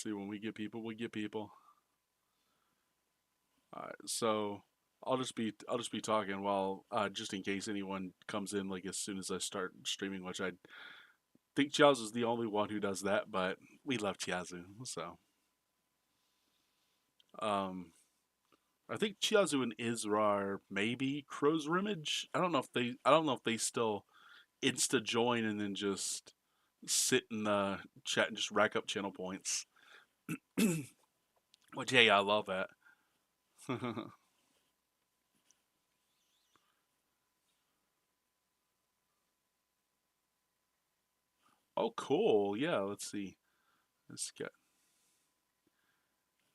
see, when we get people, we get people. All right, so I'll just be talking while just in case anyone comes in like as soon as I start streaming, which I think Chiazu is the only one who does that, but we love Chiazu, so um I think Chiazu and Israr maybe Crow's Rimage. I don't know if they still insta join and then just sit in the chat and just rack up channel points. Which hey, I love that. Oh, cool. Yeah, let's see. Let's get.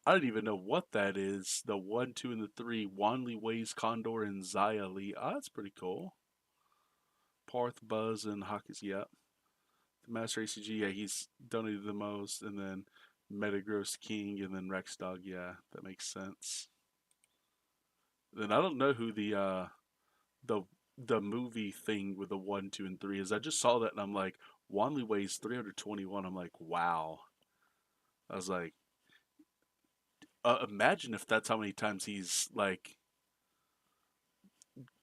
I don't even know what that is. The one, two, and the three. Wanley Ways, Condor, and Zaya Lee. Ah, that's pretty cool. Parth, Buzz, and Hawkins. Yep. The Master ACG. Yeah, he's donated the most, and then Metagross King, and then Rex Dog. Yeah, that makes sense. Then I don't know who the the movie thing with the one, two, and three is. I just saw that and I'm like, Wanley weighs 321. I'm like, wow. I was like, imagine if that's how many times he's like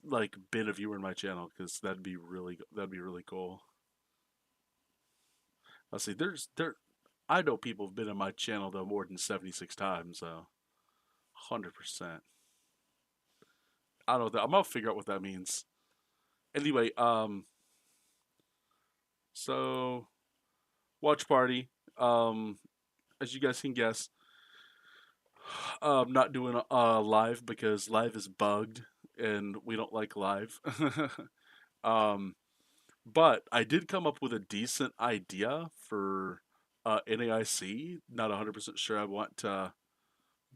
been a viewer in my channel, because that'd be really cool. I'll see. I know people have been in my channel though more than 76 times, so 100%. I don't know that. I'm gonna figure out what that means. Anyway, so watch party. Um, as you guys can guess, not doing live because live is bugged and we don't like live. um, but I did come up with a decent idea for NAIC. Not 100% sure I want to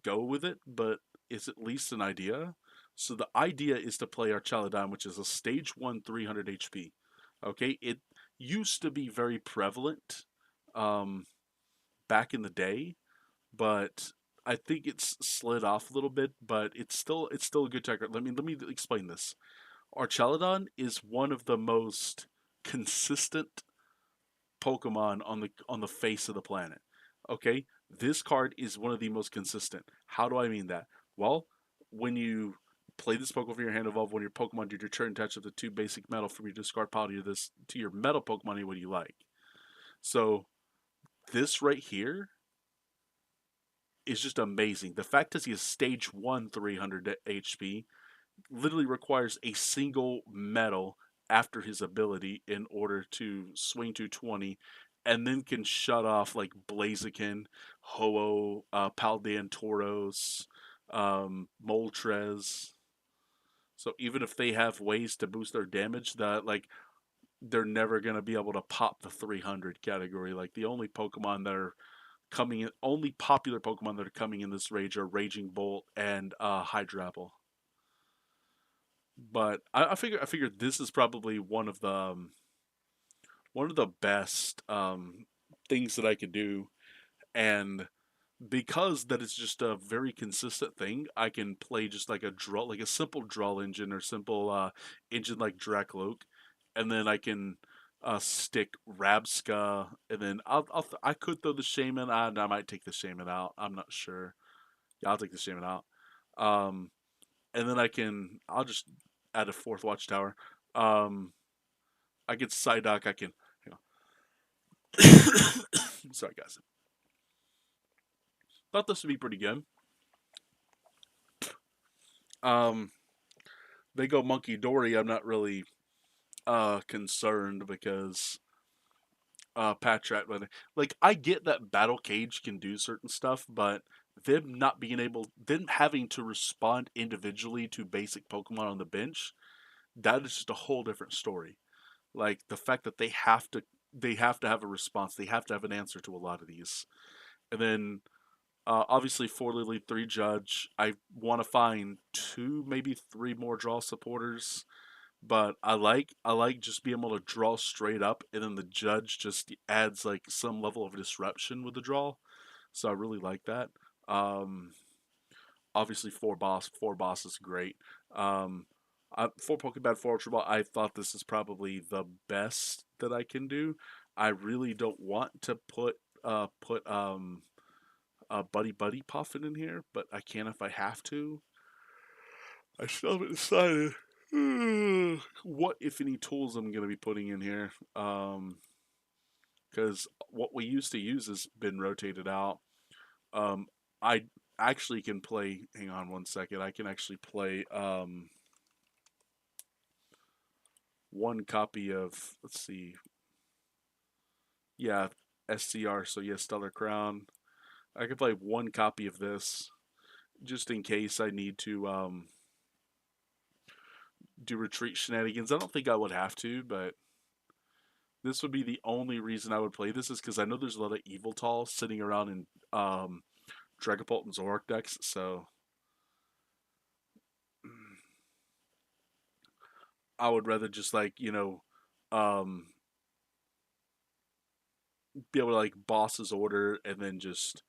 go with it, but it's at least an idea. So the idea is to play our Chaladon, which is a stage 1 300 HP. Okay, it used to be very prevalent um, back in the day, but I think it's slid off a little bit, but it's still a good tech. Let me explain this. Archelodon is one of the most consistent Pokemon on the face of the planet. Okay, this card is one of the most consistent. How do I mean that? Well, when you play this Pokemon from your hand evolve, when your Pokemon did your turn, attach up the two basic metal from your discard pile to your metal Pokemon, what do you like? So this right here is just amazing. The fact that he is stage 1 300 HP literally requires a single metal after his ability in order to swing 220, and then can shut off like Blaziken, Ho-Oh, Paldean Tauros, Moltres. So even if they have ways to boost their damage, that like they're never gonna be able to pop the 300 category. Like the only popular Pokemon that are coming in this rage are Raging Bolt and Hydrapple. But I figure this is probably one of the best things that I could do, and because that it's just a very consistent thing, I can play just like a simple draw engine or simple engine like Dracloak, and then I can stick Rabska, and then I could throw the Shaman. I might take the Shaman out. I'm not sure. Yeah, I'll take the Shaman out. Um, and then I'll just add a fourth Watchtower. Um, I get Psyduck. I can. Hang on. Sorry, guys. Thought this would be pretty good. Um, they go Monkey Dory. I'm not really concerned because Patrat, but like I get that Battle Cage can do certain stuff, but them having to respond individually to basic Pokemon on the bench, that is just a whole different story. Like the fact that they have to have a response, they have to have an answer to a lot of these, and then obviously four Lily, three Judge. I want to find two, maybe three more draw supporters, but I like just being able to draw straight up, and then the Judge just adds like some level of disruption with the draw. So I really like that. Um, obviously four boss is great. Um, for Pokemon for Ultra Ball, I thought this is probably the best that I can do. I really don't want to put Buddy Buddy Puffin in here, but I can if I have to. I still haven't decided what, if any, tools I'm going to be putting in here. Because what we used to use has been rotated out. Um, I actually can play. Hang on one second. I can actually play one copy of. Let's see. Yeah, SCR. So yeah, Stellar Crown. I can play one copy of this just in case I need to do retreat shenanigans. I don't think I would have to, but this would be the only reason I would play this is because I know there's a lot of Evil Tall sitting around in Dragapult and Zoroark decks, so I would rather just like, um, be able to like boss his order and then just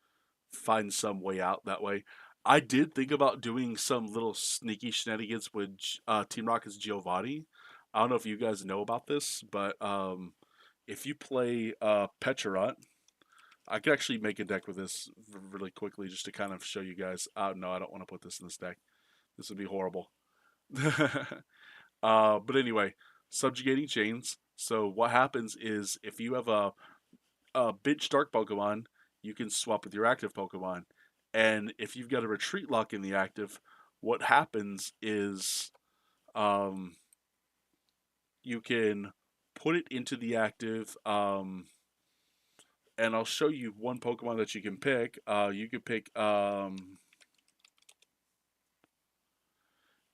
find some way out that way. I did think about doing some little sneaky shenanigans with Team Rocket's Giovanni. I don't know if you guys know about this, but if you play Pecharunt, I could actually make a deck with this really quickly just to kind of show you guys. No, I don't want to put this in this deck. This would be horrible. But anyway, subjugating chains. So what happens is if you have a bench dark Pokemon, you can swap with your active Pokemon. And if you've got a retreat lock in the active, what happens is um, you can put it into the active, and I'll show you one Pokemon that you can pick. You can pick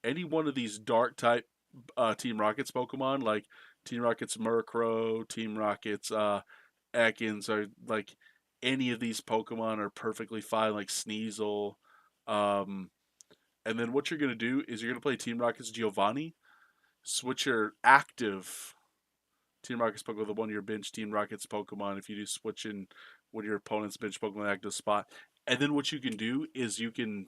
any one of these dark type Team Rockets Pokemon, like Team Rockets Murkrow, Team Rockets Ekans, or like any of these Pokemon are perfectly fine, like Sneasel. Um, and then what you're going to do is you're going to play Team Rockets Giovanni, switch your active Team Rockets Pokemon with one of your bench Team Rockets Pokemon if you do switch in one of your opponent's bench Pokemon active spot. And then what you can do is you can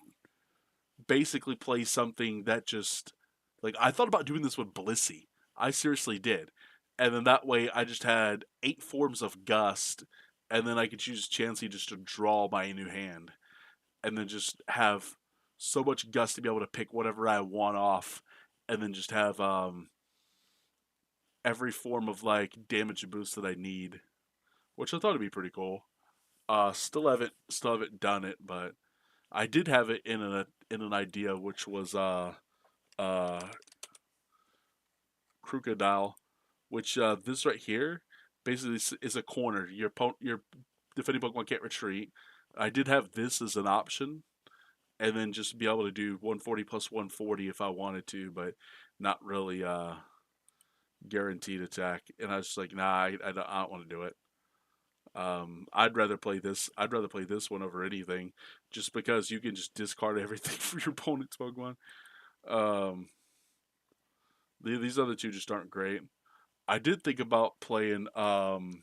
basically play something that just like I thought about doing this with Blissey. I seriously did. And then that way I just had 8 forms of Gust, and then I could choose Chansey just to draw my new hand. And then just have so much Gust to be able to pick whatever I want off, and then just have every form of like damage boost that I need. Which I thought would be pretty cool. Still haven't done it, but I did have it in an idea, which was uh Crocodile, which this right here basically is a corner. Your defending Pokemon can't retreat. I did have this as an option, and then just be able to do 140 plus 140 if I wanted to, but not really guaranteed attack. And I was just like, nah, I don't want to do it. I'd rather play this. I'd rather play this one over anything, just because you can just discard everything for your opponent's Pokemon. Um, these other two just aren't great. I did think about playing. Hang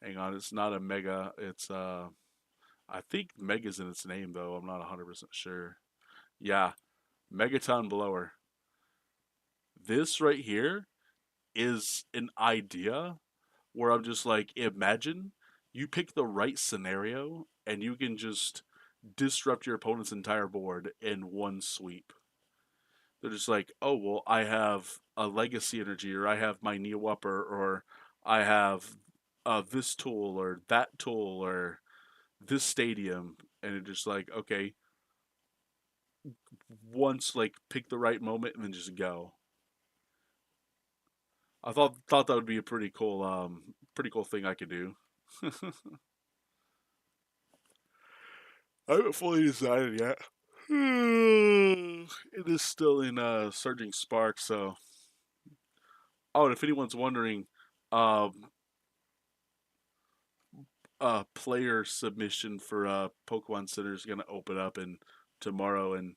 on, it's not a Mega. It's I think Mega's in its name though. I'm not 100% sure. Yeah, Megaton Blower. This right here is an idea where I'm just like, imagine you pick the right scenario and you can just disrupt your opponent's entire board in one sweep. They're just like, oh, well, I have a legacy energy, or I have my Neo Upper, or I have this tool, or that tool, or this stadium. And it's just like, okay, once, like, pick the right moment and then just go. I thought that would be a pretty cool thing I could do. I haven't fully decided yet. It is still in Surging Spark, so. Oh, and if anyone's wondering, um, player submission for Pokemon Center is gonna open up in tomorrow, and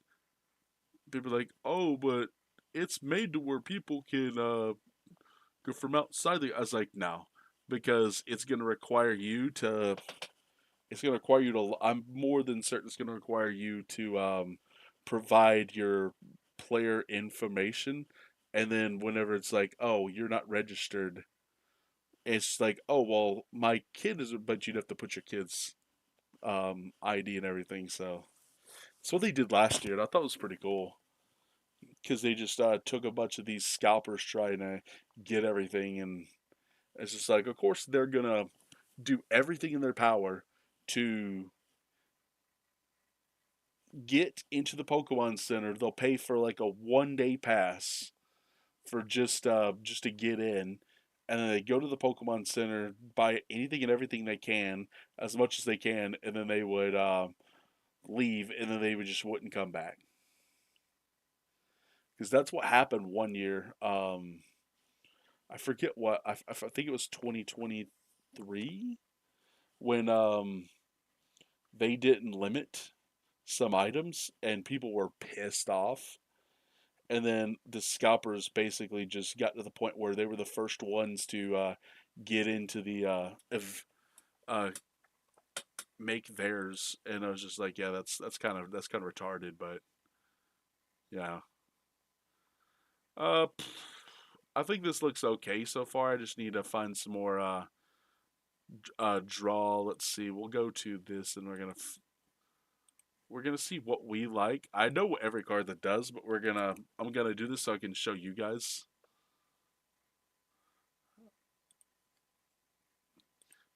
people are like, oh, but it's made to where people can go from outside. I was like, no, because it's gonna require you to. It's gonna require you to. I'm more than certain it's gonna require you to provide your player information, and then whenever it's like, oh, you're not registered And it's like, oh well, my kid is, but you'd have to put your kid's ID and everything. So it's what they did last year, and I thought it was pretty cool because they just took a bunch of these scalpers trying to get everything, and it's just like, of course they're gonna do everything in their power to get into the Pokemon Center. They'll pay for like a 1 day pass for just to get in, and then they go to the Pokemon Center, buy anything and everything they can, as much as they can, and then they would leave, and then they would just wouldn't come back because that's what happened one year. I forget what I think it was 2023 when they didn't limit some items and people were pissed off. And then the scalpers basically just got to the point where they were the first ones to get into the uh, make theirs, and I was just like, yeah, that's kind of retarded, but yeah. Uh, I think this looks okay so far. I just need to find some more draw. Let's see. We'll go to this, and we're gonna see what we like. I know every card that does, but I'm gonna do this so I can show you guys.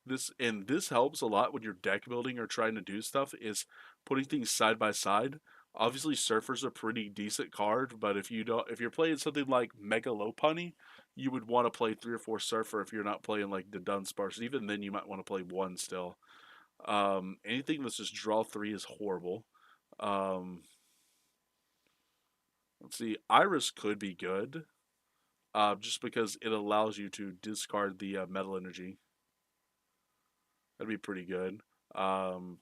This helps a lot when you're deck building or trying to do stuff, is putting things side by side. Obviously Surfer's a pretty decent card, but if you're playing something like Mega Lopunny, you would want to play 3 or 4 Surfer if you're not playing like the Dunsparce. Even then you might want to play one still. Anything that's just draw three is horrible. Um, let's see, Iris could be good, just because it allows you to discard the metal energy. That'd be pretty good. Um,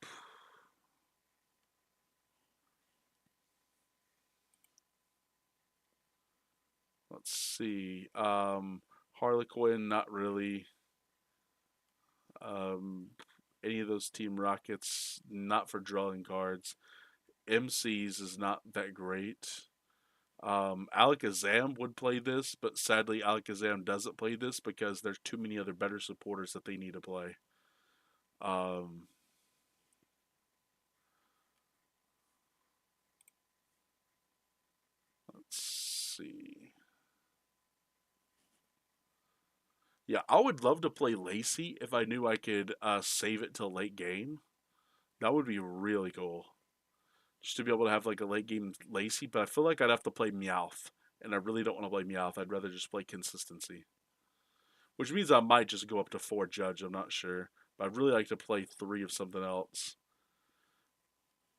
let's see. Harlequin, not really. Um, any of those Team Rockets, not for drawing cards. MCs is not that great. Alakazam would play this, but sadly Alakazam doesn't play this because there's too many other better supporters that they need to play. Um, let's see. Yeah, I would love to play Lacey if I knew I could save it till late game. That would be really cool. Just to be able to have like a late game Lacey, but I feel like I'd have to play Meowth, and I really don't want to play Meowth. I'd rather just play consistency, which means I might just go up to 4 Judge. I'm not sure, but I'd really like to play 3 of something else.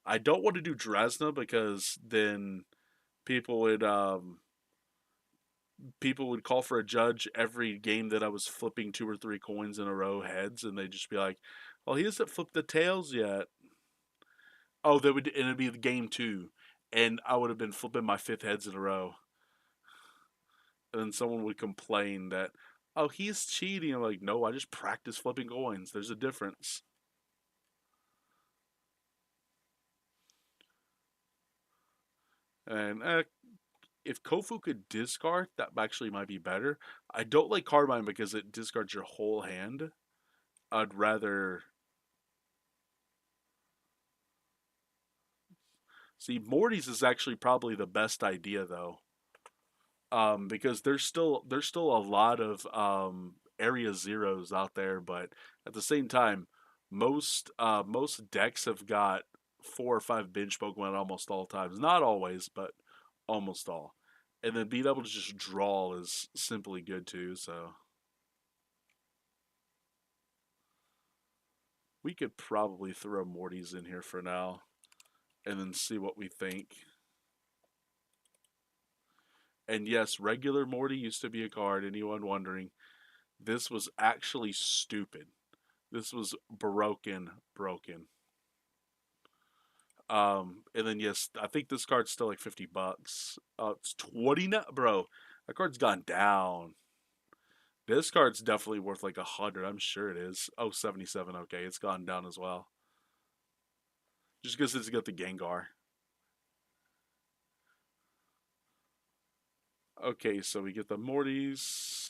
I don't want to do Dresna because then people would um, people would call for a judge every game that I was flipping 2 or 3 coins in a row heads, and they'd just be like, "Well, he hasn't flipped the tails yet." Oh, they would, and it'd be the game 2, and I would have been flipping my fifth heads in a row, and then someone would complain that, "Oh, he's cheating." I'm like, "No, I just practice flipping coins. There's a difference." And if Kofu could discard, that actually might be better. I don't like Carbine because it discards your whole hand. I'd rather see Morty's is actually probably the best idea though, because there's still a lot of area zeros out there, but at the same time, most decks have got 4 or 5 bench Pokemon almost all times. Not always, but almost all. And then being able to just draw is simply good too. So we could probably throw Morty's in here for now, and then see what we think. And yes, regular Morty used to be a card. Anyone wondering? This was actually stupid. This was broken. And then yes, I think this card's still like $50. It's 20 now, bro. That card's gone down. This card's definitely worth like 100. I'm sure it is. Oh, 77. Okay, it's gone down as well. Just because it's got the Gengar. Okay, so we get the Mortys.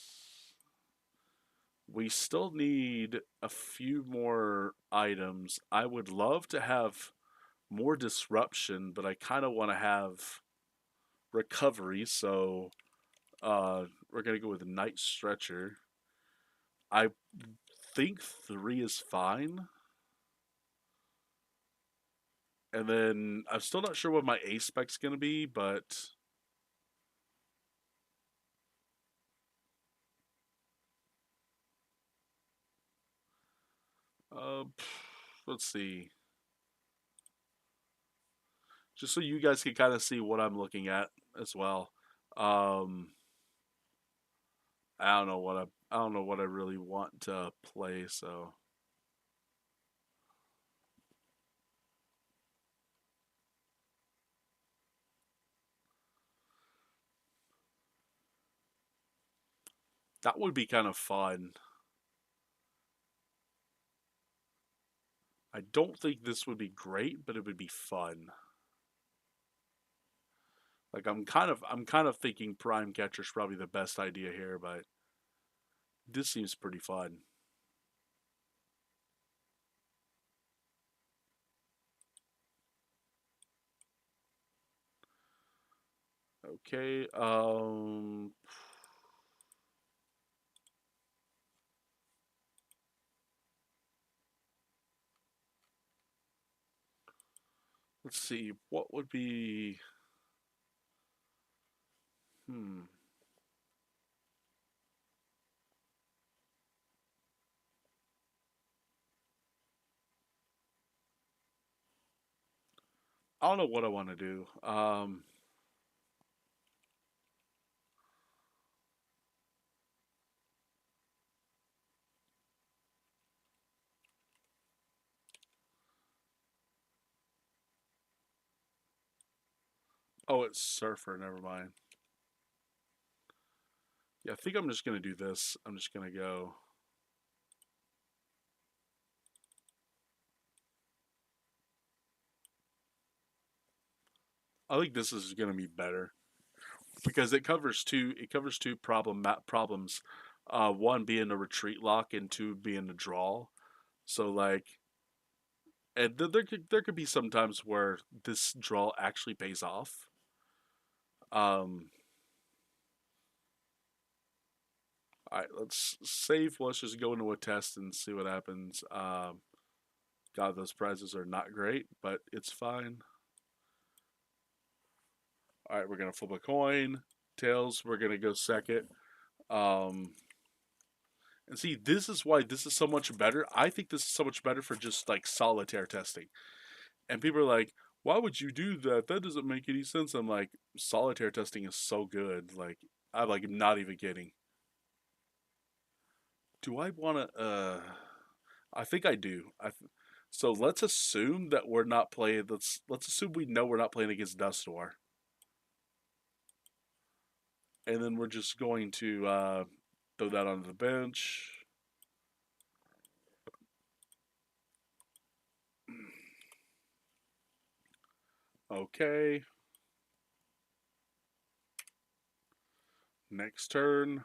We still need a few more items. I would love to have more disruption, but I kind of want to have recovery, so we're gonna go with night stretcher. I think three is fine, and then I'm still not sure what my A spec's gonna be, but uh, let's see. Just so you guys can kind of see what I'm looking at as well. Um, I don't know what I really want to play, so that would be kind of fun. I don't think this would be great, but it would be fun. Like I'm kind of thinking Prime Catcher's probably the best idea here, but this seems pretty fun. Okay, let's see, what would be hmm. I don't know what I want to do. Oh, it's Surfer. Never mind. Yeah, I think I'm just gonna do this. I'm just gonna go. I think this is gonna be better because it covers two. It covers two problems. One being a retreat lock, and two being a draw. So like, and there could be some times where this draw actually pays off. Um, all right, let's save. Let's just go into a test and see what happens. God, those prizes are not great, but it's fine. All right, we're gonna flip a coin. Tails, we're gonna go second. Um, and see, this is why this is so much better. I think this is so much better for just like solitaire testing. And people are like, "Why would you do that? That doesn't make any sense." I'm like, solitaire testing is so good. Like, I'm like not even kidding. Do I want to? I think I do. So let's assume that we're not playing. Let's assume we know we're not playing against Dustor, and then we're just going to throw that onto the bench. Okay. Next turn.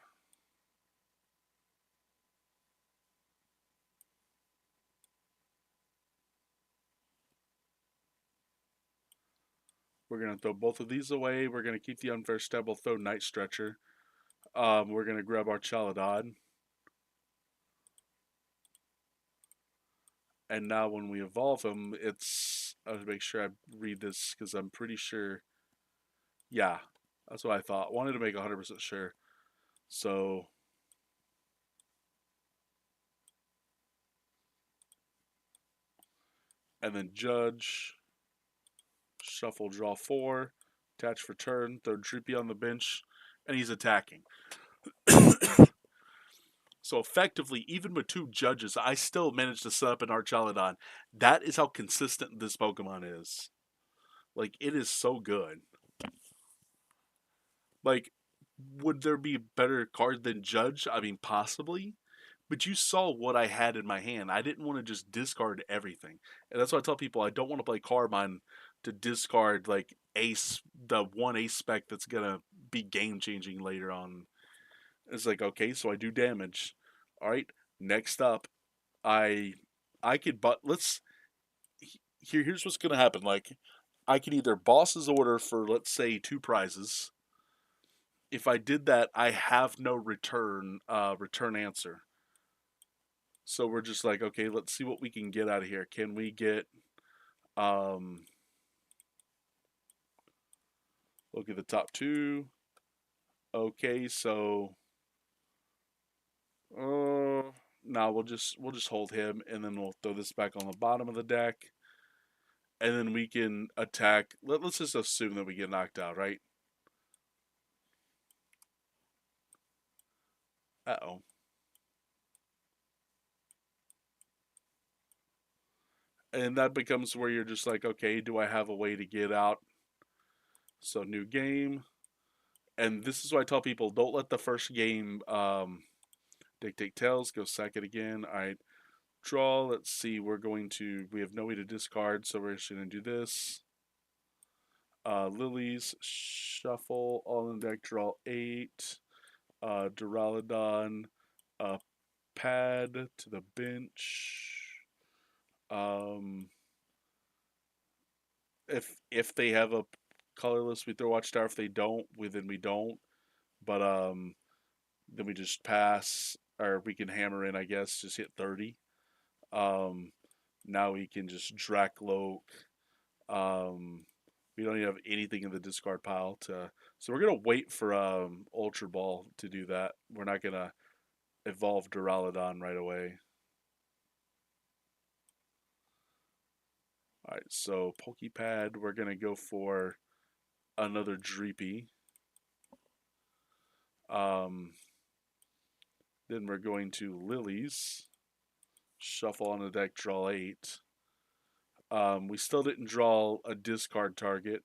We're gonna throw both of these away. We're gonna keep the unfair step. We'll throw Night Stretcher. We're gonna grab our Chaladon. And now when we evolve him, it's I have to make sure I read this because I'm pretty sure. Yeah, that's what I thought. Wanted to make 100% sure. So and then Judge, shuffle, draw four, attach for turn, throw Drippy on the bench, and he's attacking. So effectively, even with two judges, I still managed to set up an Archaludon. That is how consistent this Pokemon is. Like it is so good. Like, would there be a better card than Judge? I mean, possibly. But you saw what I had in my hand. I didn't want to just discard everything, and that's why I tell people I don't want to play Carbine to discard like Ace, the one Ace spec that's gonna be game changing later on. It's like okay, so I do damage. All right. Next up, I I could but let's here's what's gonna happen. Like I could either boss's order for let's say two prizes. If I did that, I have no return answer. So we're just like, okay, let's see what we can get out of here. Can we get um look at the top two? Okay, so now we'll just hold him and then we'll throw this back on the bottom of the deck and then we can attack. Let's just assume that we get knocked out, right? Uh-oh. And that becomes where you're just like, okay, do I have a way to get out? So new game. And this is why I tell people don't let the first game dictate tails. Go second again. All right, draw. Let's see. We have no way to discard, so we're just going to do this. Lilies, shuffle, all in deck, draw 8. Duraludon, pad to the bench. Um, if they have a colorless, we throw Watchtower. If they don't, then we don't. But then we just pass, or we can hammer in, I guess, just hit 30. Um, now we can just Dracloak. Um, we don't even have anything in the discard pile to. So we're gonna wait for Ultra Ball to do that. We're not gonna evolve Duraludon right away. All right, so Pokepad, we're gonna go for another Dreepy. Um, then we're going to Lilies. Shuffle on the deck, draw 8. We still didn't draw a discard target,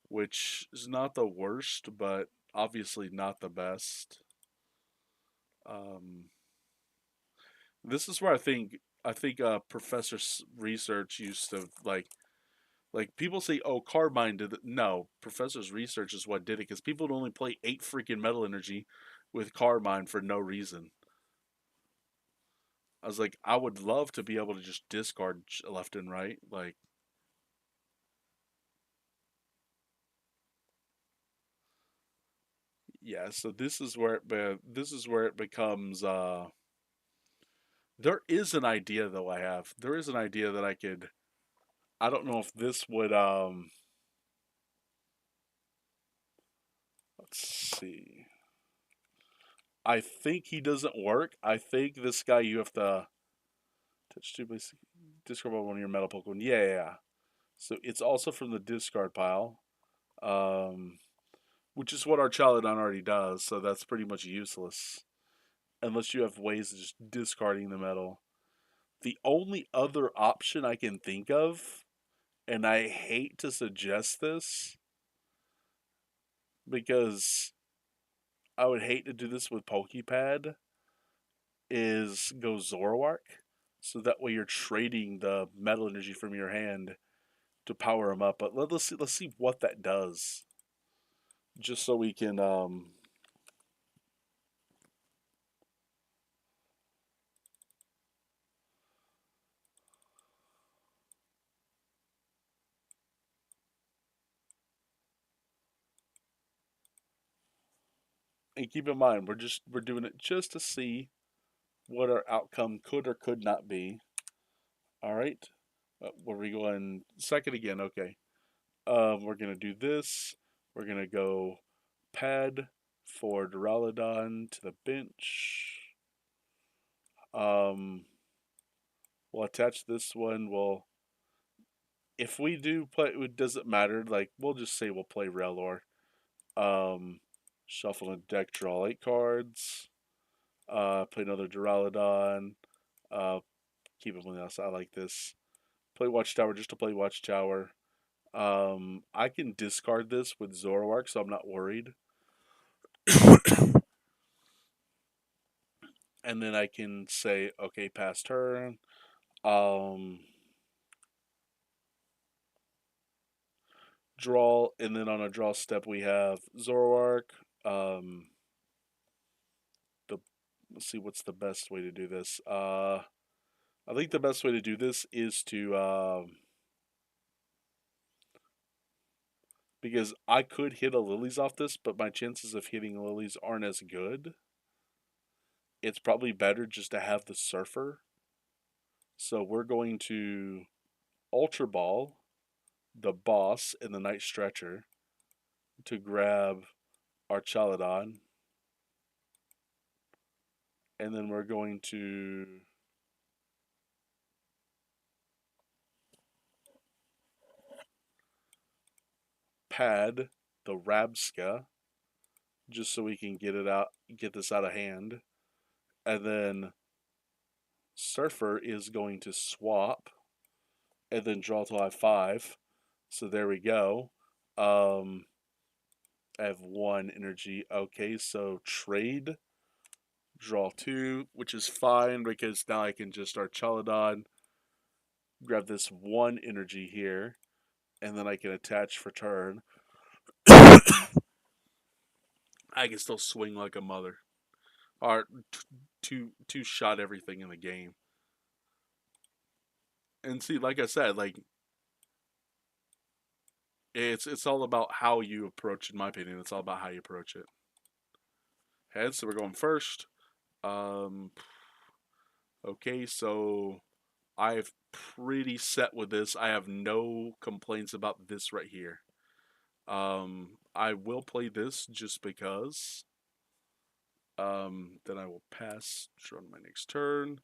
which is not the worst, but obviously not the best. Um, this is where I think Professor's research used to like people say, oh, Carbine did it. No, Professor's research is what did it because people would only play 8 freaking Metal Energy with Carbine for no reason. I was like, I would love to be able to just discard left and right. Like, yeah. So this is where it becomes. There is an idea though. There is an idea that I could. I don't know if this would. Let's see. I think he doesn't work. I think this guy you have to touch two basic discard one of your metal Pokemon. Yeah, yeah, yeah. So it's also from the discard pile. Um, which is what our Chaladon already does, so that's pretty much useless. Unless you have ways of just discarding the metal. The only other option I can think of, and I hate to suggest this because I would hate to do this with Pokepad, is go Zoroark. So that way you're trading the metal energy from your hand to power him up. But let's see what that does. Just so we can and keep in mind we're doing it just to see what our outcome could or could not be. All right. Were we going second again? Okay. We're gonna do this. We're gonna go pad for Duraludon to the bench. Um, we'll attach this one. We'll if we do play, it doesn't matter. Like we'll just say we'll play Relor. Um, shuffle a deck, draw 8 cards. Play another Duraludon. Uh, keep it on the outside. I like this. Play Watchtower just to play Watchtower. I can discard this with Zoroark, so I'm not worried. And then I can say, okay, pass turn. Um, draw, and then on a draw step we have Zoroark. Um, the Let's see what's the best way to do this. I think the best way to do this is to because I could hit a lilies off this, but my chances of hitting lilies aren't as good. It's probably better just to have the surfer. So we're going to ultra ball the boss and the night stretcher to grab our Chaladon, and then we're going to pad the Rabska just so we can get this out of hand, and then Surfer is going to swap and then draw till I have 5. So there we go. Um, I have 1 energy. Okay, so trade, draw 2, which is fine because now I can just start Chaladon, grab this 1 energy here, and then I can attach for turn. I can still swing like a mother. Or two shot everything in the game. And see, like I said, like it's all about how you approach. In my opinion, it's all about how you approach it. Heads. So we're going first. Um, okay, so I'm pretty set with this. I have no complaints about this right here. I will play this just because. Then I will pass on my next turn.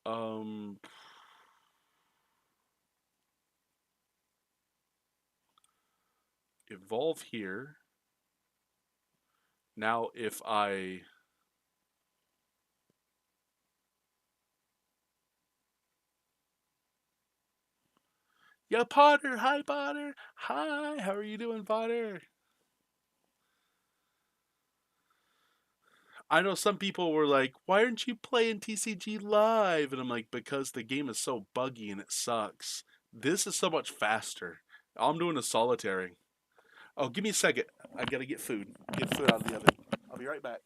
Um, Evolve here. Now, if I yeah, Potter. Hi, Potter. Hi, how are you doing, Potter? I know some people were like, "Why aren't you playing TCG live?" And I'm like, "Because the game is so buggy and it sucks. This is so much faster. I'm doing a solitary." Oh, give me a second. I gotta get food. Get food out of the oven. I'll be right back.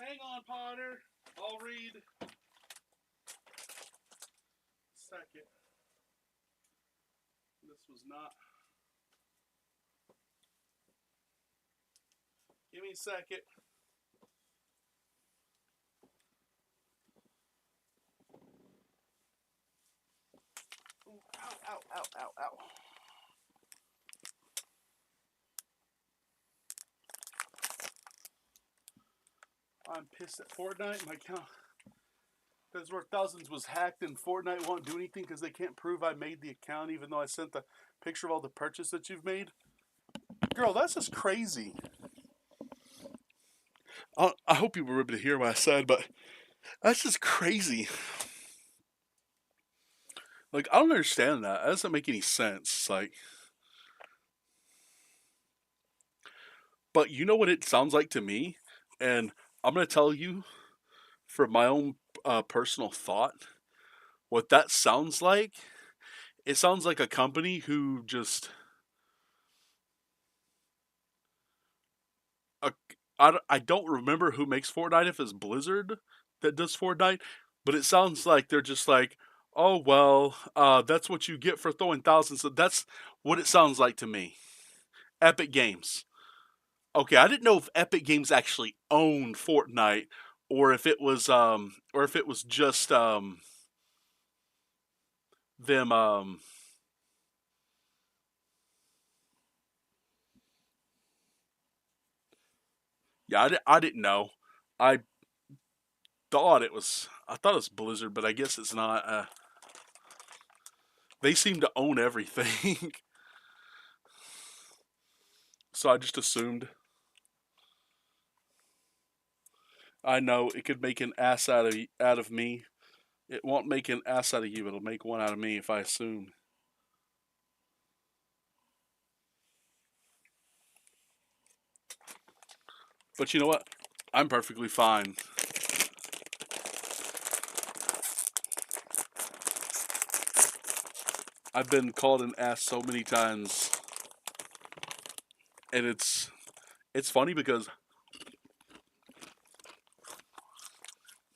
Hang on, Potter. I'll read. Second. This was not. Give me a second. Ow, ow, ow, ow, ow. I'm pissed at Fortnite. My account that's worth thousands was hacked, and Fortnite won't do anything because they can't prove I made the account, even though I sent the picture of all the purchases that you've made. Girl, that's just crazy. I hope you were able to hear what I said, but that's just crazy. Like, I don't understand that. That doesn't make any sense. Like, but you know what it sounds like to me? And I'm going to tell you from my own personal thought what that sounds like. It sounds like a company who just. Uh, I don't remember who makes Fortnite, if it's Blizzard that does Fortnite, but it sounds like they're just like, oh, well, that's what you get for throwing thousands. So that's what it sounds like to me. Epic Games. Okay, I didn't know if Epic Games actually owned Fortnite, or if it was just them. Yeah, I didn't know. I I thought it was Blizzard, but I guess it's not. They seem to own everything, so I just assumed. I know it could make an ass out of me. It won't make an ass out of you. It'll make one out of me if I assume. But you know what? I'm perfectly fine. I've been called an ass so many times, and it's funny because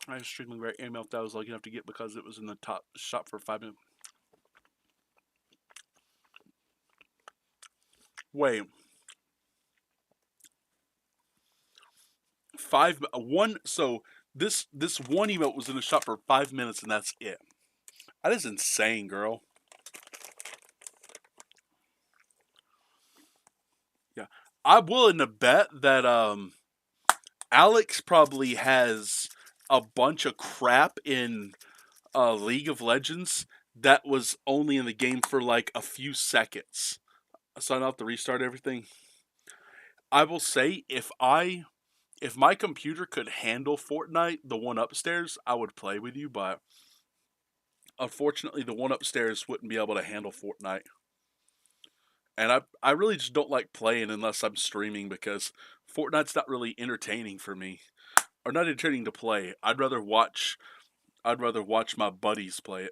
I was extremely rare email that I was lucky enough to get because it was in the top shop for 5 minutes. Wait, five one. So this one emote was in the shop for 5 minutes, and that's it. That is insane, girl. Yeah, I'm willing to bet that Alex probably has a bunch of crap in League of Legends that was only in the game for like a few seconds. So I don't have to restart everything. I will say if my computer could handle Fortnite, the one upstairs, I would play with you, but unfortunately the one upstairs wouldn't be able to handle Fortnite. And I really just don't like playing unless I'm streaming because Fortnite's not really entertaining for me. Or not entertaining to play. I'd rather watch my buddies play it.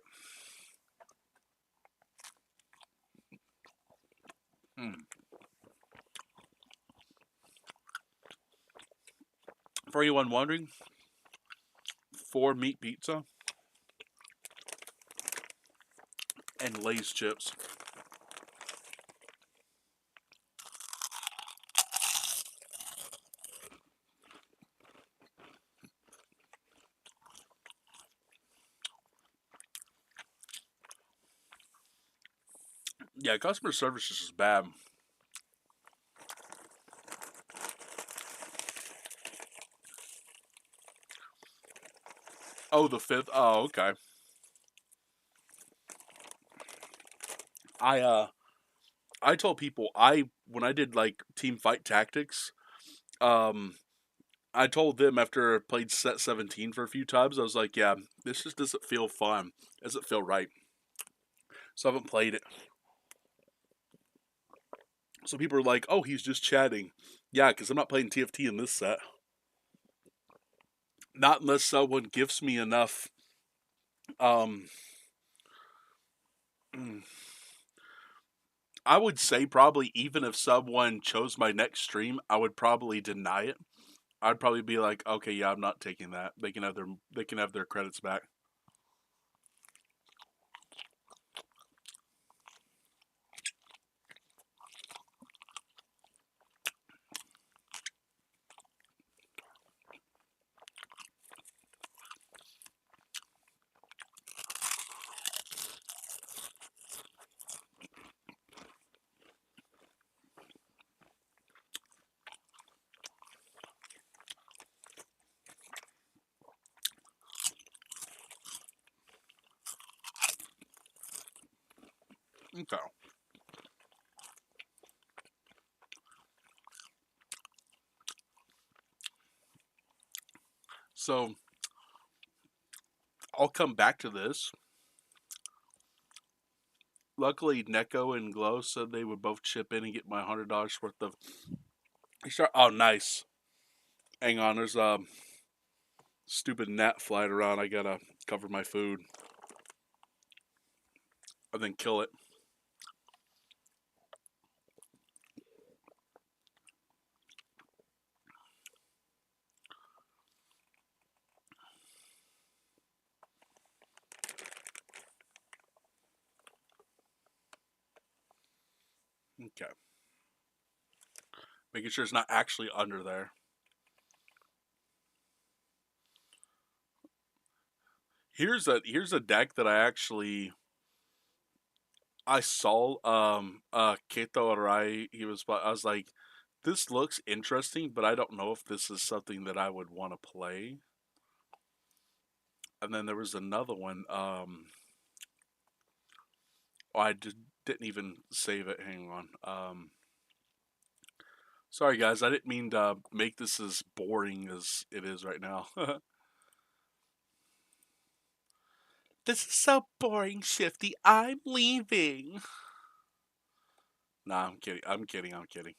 Hmm. For anyone wondering, 4 meat pizza and Lay's chips. Yeah, customer service is just bad. Oh, the fifth. Oh, okay. I I told people I when I did like team fight tactics, um, I told them after I played set 17 for a few times, I was like, yeah, this just doesn't feel fun. Doesn't feel right. So I haven't played it. So people are like, oh, he's just chatting. Yeah, because I'm not playing TFT in this set. Not unless someone gives me enough. Um, I would say probably even if someone chose my next stream, I would probably deny it I'd probably be like, okay, yeah, I'm not taking that. They can have their credits back. Okay. So I'll come back to this. Luckily, Neko and Glow said they would both chip in and get my $100 worth of. Oh, nice. Hang on, there's a stupid gnat flying around. I gotta cover my food and then kill it. Okay, making sure it's not actually under there. Here's a deck that I saw Keto Arai. I was like, this looks interesting, but I don't know if this is something that I would want to play. And then there was another one. Oh, didn't even save it. Hang on. Sorry guys, I didn't mean to make this as boring as it is right now. This is so boring, Shifty. I'm leaving. Nah, I'm kidding. I'm kidding. I'm kidding.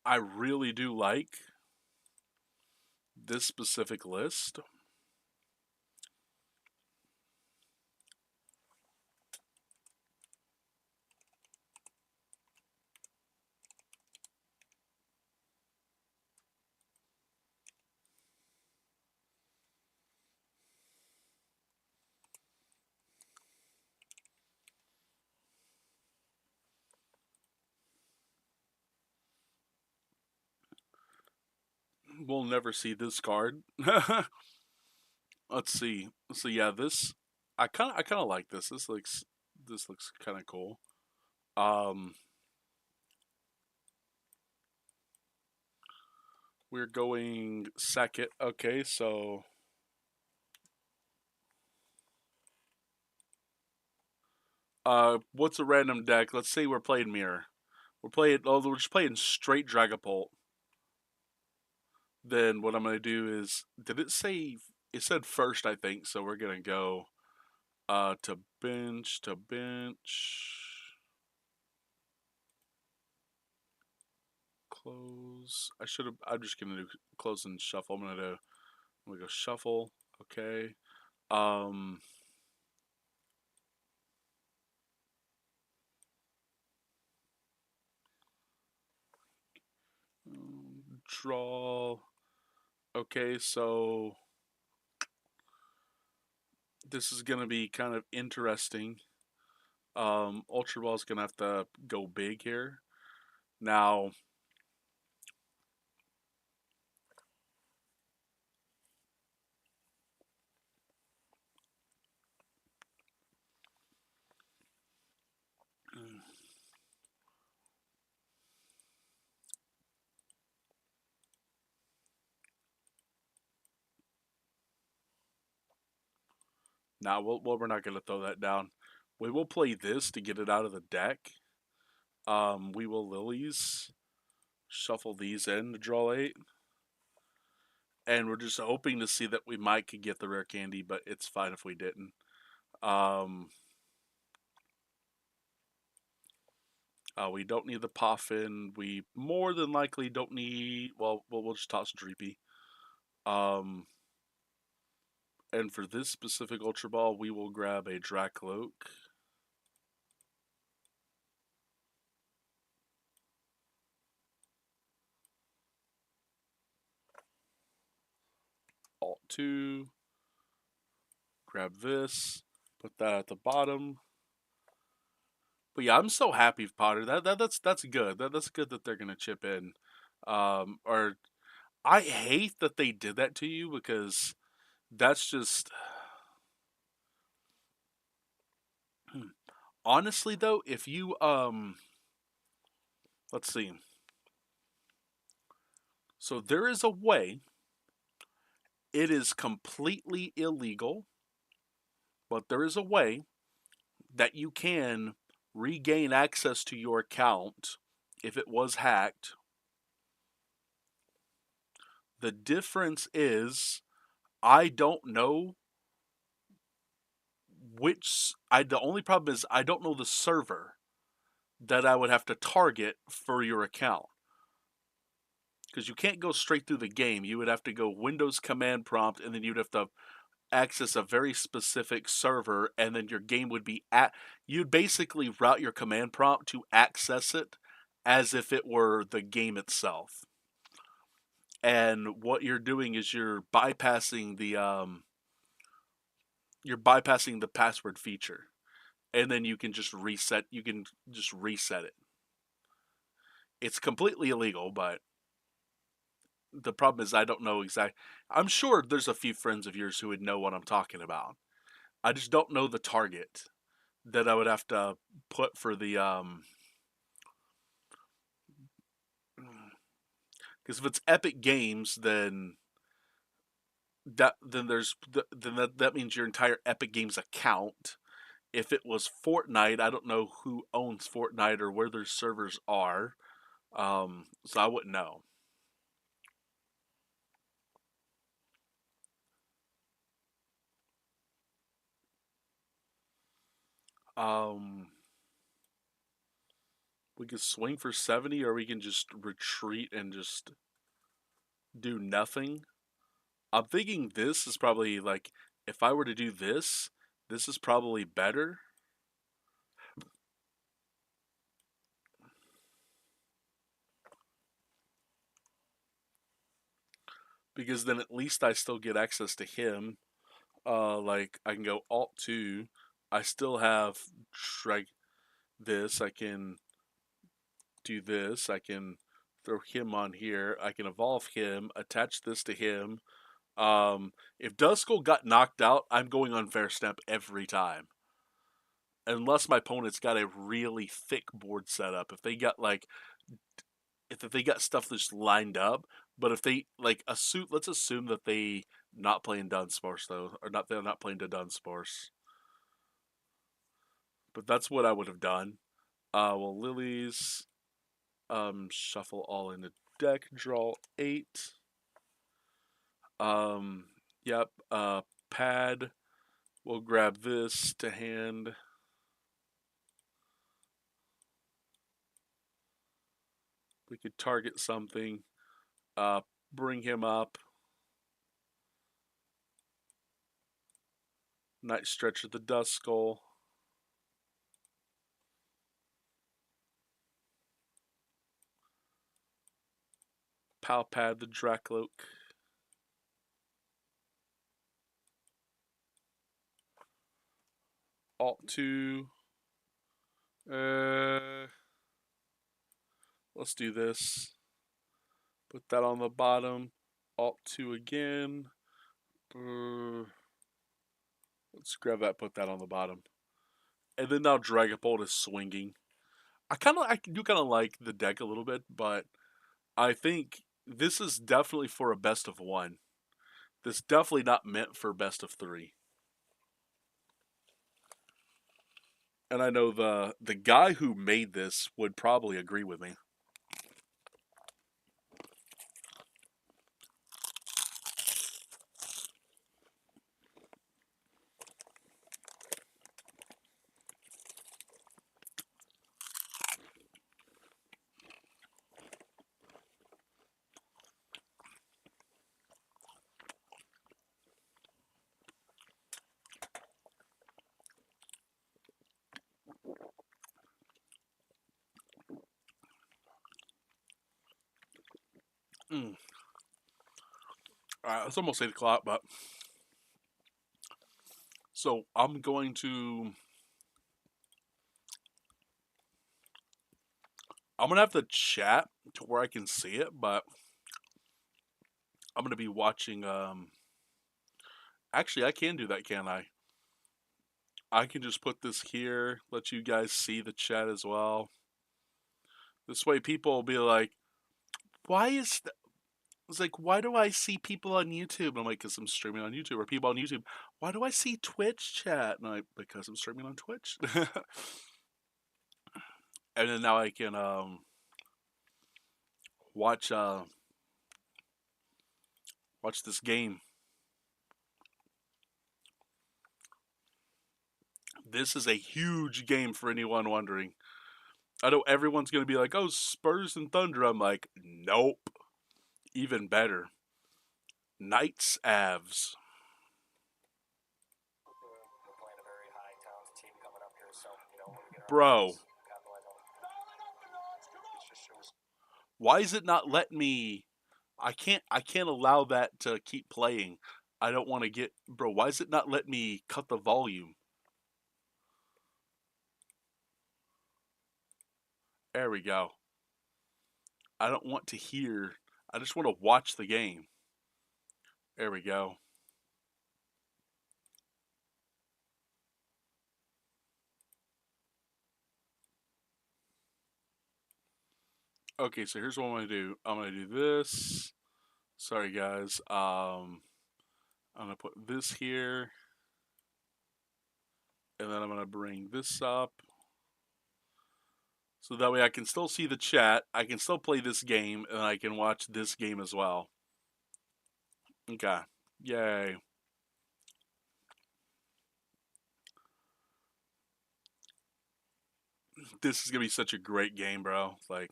I really do like this specific list. We'll never see this card. Let's see. So yeah, this I kind of like this. This looks kind of cool. Um, we're going second. Okay, so what's a random deck? Let's say we're playing mirror. We're just playing straight Dragapult. Then what I'm gonna do is, did it say? It said first, I think. So we're gonna go to bench, close. I should have. I'm just gonna do close and shuffle. I'm gonna go shuffle. Okay. Um, draw. Okay, so this is gonna be kind of interesting. Ultra Ball's gonna have to go big here. Now, we're not gonna throw that down. We will play this to get it out of the deck. We will lilies, shuffle these in to draw 8, and we're just hoping to see that we might could get the rare candy, but it's fine if we didn't. Um, we don't need the Poffin. We more than likely don't need. Well, we'll just toss Dreepy. Um, And for this specific Ultra Ball, we will grab a Dracloak. Alt 2. Grab this. Put that at the bottom. But yeah, I'm so happy, Potter. That's good. That's good that they're gonna chip in. Or I hate that they did that to you because that's just honestly though, if you let's see. So there is a way. It is completely illegal, but there is a way that you can regain access to your account if it was hacked. The difference is I don't know the only problem is I don't know the server that I would have to target for your account. Because you can't go straight through the game. You would have to go Windows command prompt, and then you'd have to access a very specific server, and then your game would be at. You'd basically route your command prompt to access it as if it were the game itself. And what you're doing is you're bypassing the password feature, and then you can just reset. You can just reset it. It's completely illegal, but the problem is I don't know exactly. I'm sure there's a few friends of yours who would know what I'm talking about. I just don't know the target that I would have to put for the because if it's Epic Games, then that means your entire Epic Games account. If it was Fortnite, I don't know who owns Fortnite or where their servers are, so I wouldn't know. Um, we could swing for 70, or we can just retreat and just do nothing. I'm thinking this is probably like if I were to do this, this is probably better because then at least I still get access to him. Like I can go Alt 2. I still have like this. I can do this. I can throw him on here. I can evolve him, attach this to him. If Duskull got knocked out, I'm going on Fair Step every time. Unless my opponent's got a really thick board setup. If they got stuff that's lined up, but if they like let's assume that they not playing Dunsparce though, or not they're not playing the Dunsparce. But that's what I would have done. Well, Lilies, shuffle all in the deck, draw 8. Um, yep. Pad. We'll grab this to hand. We could target something. Bring him up. Night Stretcher the Duskull. Palpad the Dracloak. Alt 2. Let's do this. Put that on the bottom. Alt 2 again. Let's grab that, put that on the bottom. And then now Dragapult is swinging. I do kind of like the deck a little bit, but I think this is definitely for a best of one. This definitely not meant for best of 3. And I know the guy who made this would probably agree with me. Mm. It's almost 8 o'clock, but so I'm going to. I'm gonna have to chat to where I can see it, but I'm gonna be watching. Actually, I can do that, can I? I can just put this here, let you guys see the chat as well. This way, people will be like, "Why is It's like, why do I see people on YouTube?" I'm like, because I'm streaming on YouTube. Or people on YouTube, why do I see Twitch chat? And I'm like, because I'm streaming on Twitch. And then now I can watch watch this game. This is a huge game for anyone wondering. I know everyone's gonna be like, "Oh, Spurs and Thunder." I'm like, nope. Even better, Knights Avs. Bro, why is it not letting me? I can't allow that to keep playing. I don't want to get, bro. Why is it not letting me cut the volume? There we go. I don't want to hear. I just want to watch the game. There we go. Okay, so here's what I'm gonna do. I'm gonna do this. Sorry guys. I'm gonna put this here, and then I'm gonna bring this up. So that way I can still see the chat, I can still play this game, and I can watch this game as well. Okay. Yay. This is gonna be such a great game, bro. Like,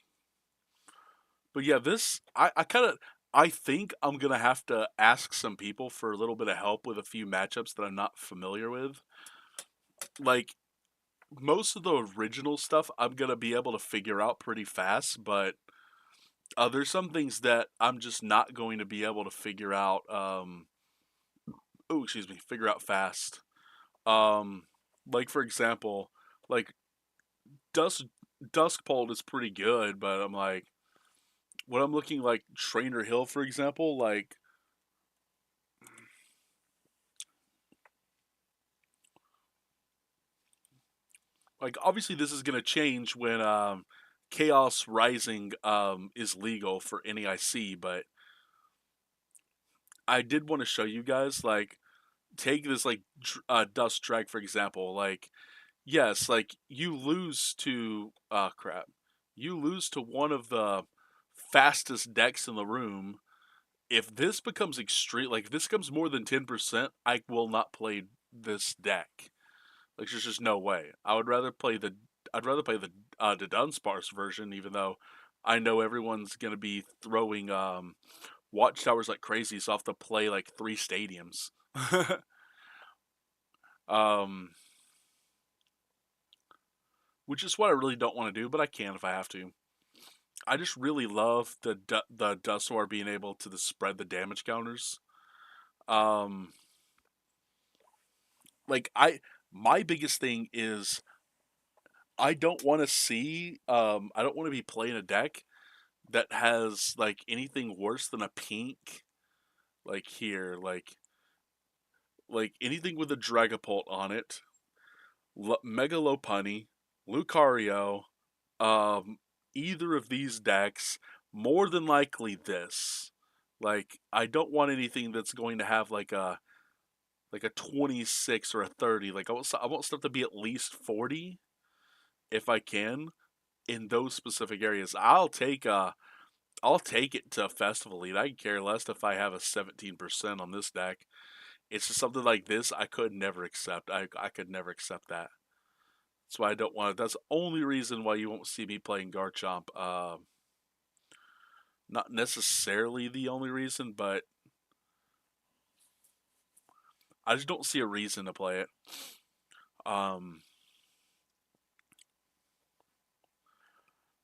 but yeah, this I kind of I think I'm gonna have to ask some people for a little bit of help with a few matchups that I'm not familiar with. Like most of the original stuff, I'm gonna be able to figure out pretty fast, but there's some things that I'm just not going to be able to figure out. Oh, excuse me, figure out fast. Um, like for example, like Dusk Duskbolt is pretty good, but I'm like when I'm looking like Trainer Hill, for example, like obviously this is gonna change when Chaos Rising is legal for NAIC, but I did want to show you guys like take this like Dust Drag for example, like yes, like you lose to crap. You lose to one of the fastest decks in the room. If this becomes extreme, like if this becomes more than 10%, I will not play this deck. Like there's just no way. I'd rather play the Dunsparce version, even though I know everyone's gonna be throwing watchtowers like crazy, so I have to play like 3 stadiums. um, which is what I really don't want to do, but I can if I have to. I just really love the Dusnoir being able to spread the damage counters. Um, like my biggest thing is I don't want to see I don't want to be playing a deck that has like anything worse than a pink like here like anything with a Dragapult on it, Mega Lopunny, Lucario, um, either of these decks, more than likely this. Like I don't want anything that's going to have like a 26 or a 30. Like I want stuff to be at least 40 if I can in those specific areas. I'll take it to Festival Lead. I care less if I have a 17% on this deck. It's just something like this I could never accept. I could never accept that. That's why I don't want it. That's the only reason why you won't see me playing Garchomp. Not necessarily the only reason, but I just don't see a reason to play it. Um,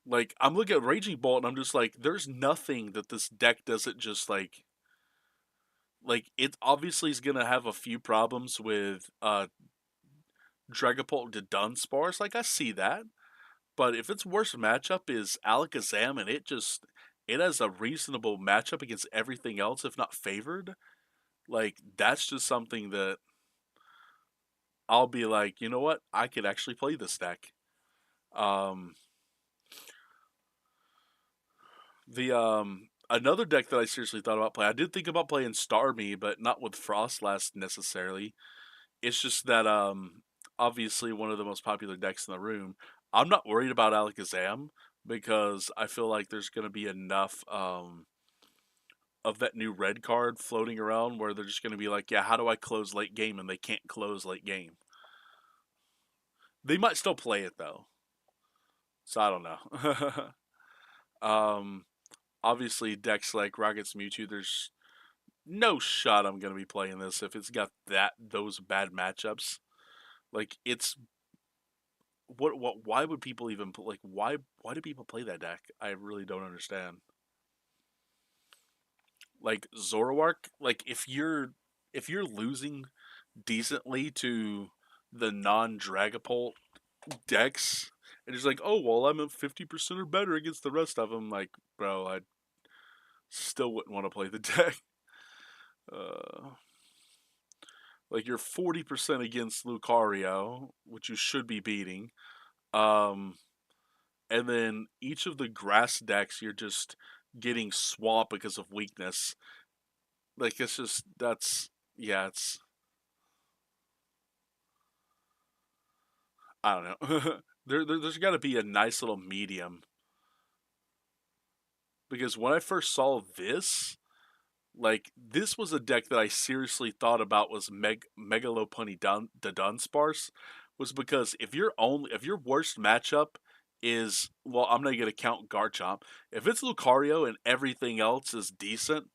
Like I'm looking at Raging Bolt and I'm just like, there's nothing that this deck doesn't just like it obviously is gonna have a few problems with Dragapult to Dunsparce. Like I see that. But if its worst matchup is Alakazam and it has a reasonable matchup against everything else, if not favored, like that's just something that I'll be like, you know what? I could actually play this deck. Um, the another deck that I seriously thought about playing. I did think about playing Starmie, but not with Frostlass necessarily. It's just that obviously one of the most popular decks in the room. I'm not worried about Alakazam because I feel like there's going to be enough of that new red card floating around where they're just going to be like, yeah, how do I close late game? And they can't close late game. They might still play it though. So I don't know. um, obviously, decks like Rocket's Mewtwo, there's no shot I'm going to be playing this if it's got those bad matchups. Like it's why would people even like why do people play that deck? I really don't understand. Like Zoroark, like if you're losing decently to the non-Dragapult decks, and it's like, oh well, I'm at 50% or better against the rest of them. Like, bro, I still wouldn't want to play the deck. Uh, like you're 40% against Lucario, which you should be beating. Um, and then each of the grass decks, you're just getting swamped because of weakness. Like it's just that's yeah, it's I don't know. There's got to be a nice little medium because when I first saw this, like this was a deck that I seriously thought about was Megalopunny the Dunsparce, was because if your worst matchup is well, I'm not gonna count Garchomp. If it's Lucario and everything else is decent,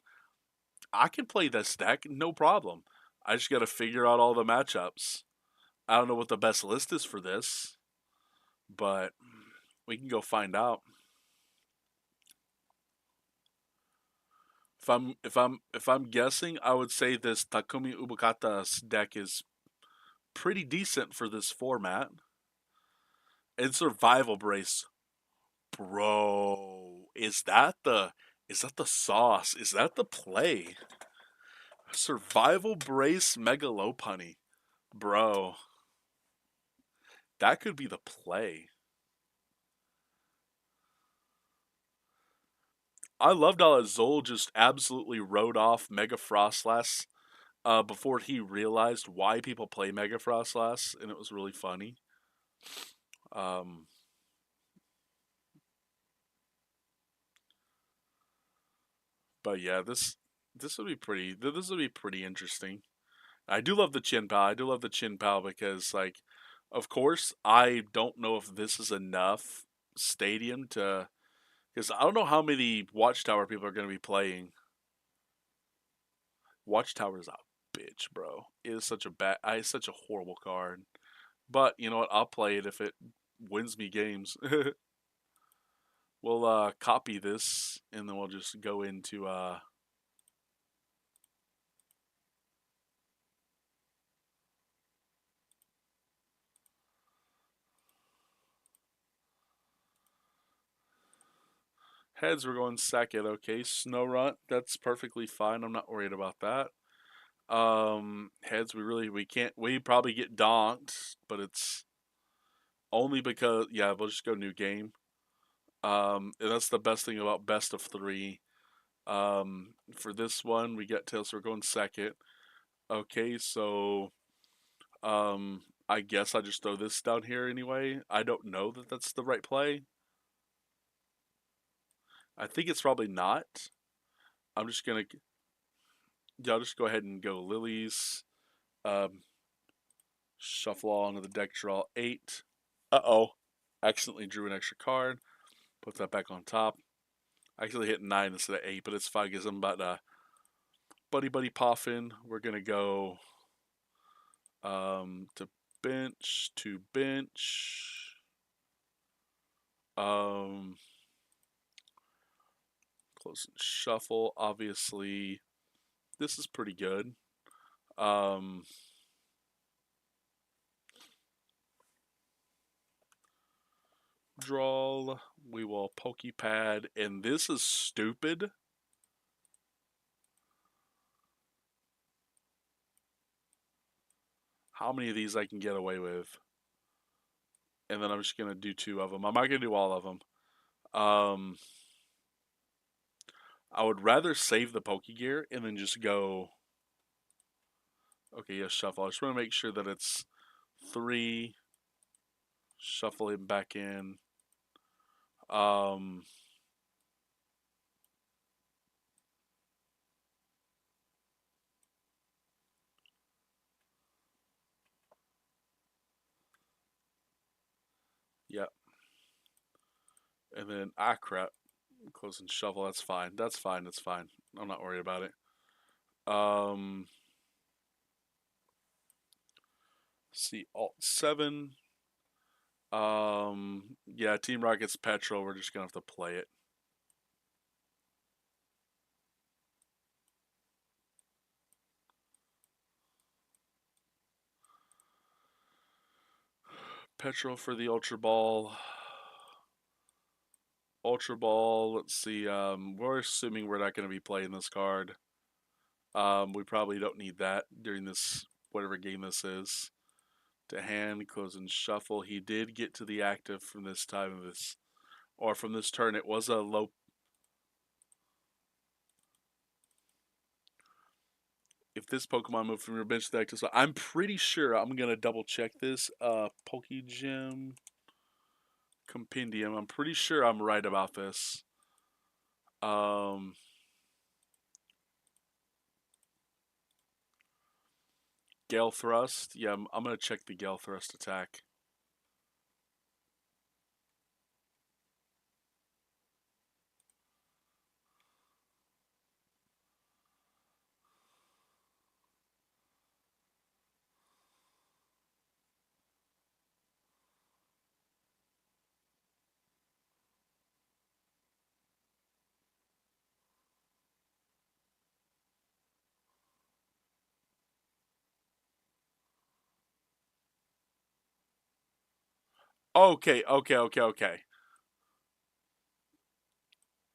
I can play this deck no problem. I just got to figure out all the matchups. I don't know what the best list is for this, but we can go find out. If I'm guessing, I would say this Takumi Ubukata's deck is pretty decent for this format. And Survival Brace, bro, is that the sauce? Is that the play? Survival Brace Megalopunny, bro, that could be the play. I loved how Azul just absolutely wrote off Mega Frostlass before he realized why people play Mega Frostlass, and it was really funny. Um, but yeah, this would be pretty interesting. I do love the Chin Pal. I do love the Chin Pal because like, of course, I don't know if this is enough stadium to because I don't know how many Watchtower people are going to be playing. Watchtower is a bitch, bro. It is such a it's such a horrible card. But you know what? I'll play it if it wins me games. We'll copy this and then we'll just go into heads. We're going second. Okay, Snorunt. That's perfectly fine. I'm not worried about that. Heads. We can't. We probably get donked, but it's only because yeah. We'll just go new game. And that's the best thing about best of three. For this one, we get tails. So we're going second. Okay, so I guess I just throw this down here anyway. I don't know that that's the right play. I think it's probably not. I'm just gonna, yeah, I'll just go ahead and go lilies. Um, shuffle all onto the deck, draw 8. Uh-oh. Accidentally drew an extra card. Put that back on top. I actually hit 9 instead of 8, but it's fine because I'm about buddy buddy poffin. We're gonna go to bench to bench. Um, close and shuffle. Obviously, this is pretty good. Um, draw. We will pokepad, and this is stupid. How many of these I can get away with? And then I'm just gonna do two of them. I'm not gonna do all of them. Um, I would rather save the Pokegear and then just go. Okay, yes, shuffle. I just want to make sure that it's three. Shuffle it back in. Um, yeah, and then crap. Close and shuffle. That's fine. That's fine. That's fine. I'm not worried about it. Um, see Alt 7. Yeah, Team Rocket's Petrol. We're just gonna have to play it. Petrol for the Ultra Ball. Ultra Ball. Let's see. We're assuming we're not going to be playing this card. We probably don't need that during this whatever game this is. To hand, close and shuffle. He did get to the active from this time of this, or from this turn. It was a low. If this Pokemon moved from your bench to the active, so I'm pretty sure I'm gonna double check this. Pokegym Compendium. I'm pretty sure I'm right about this. Um, Gale Thrust. Yeah, I'm gonna check the Gale Thrust attack. Okay, okay, okay, okay.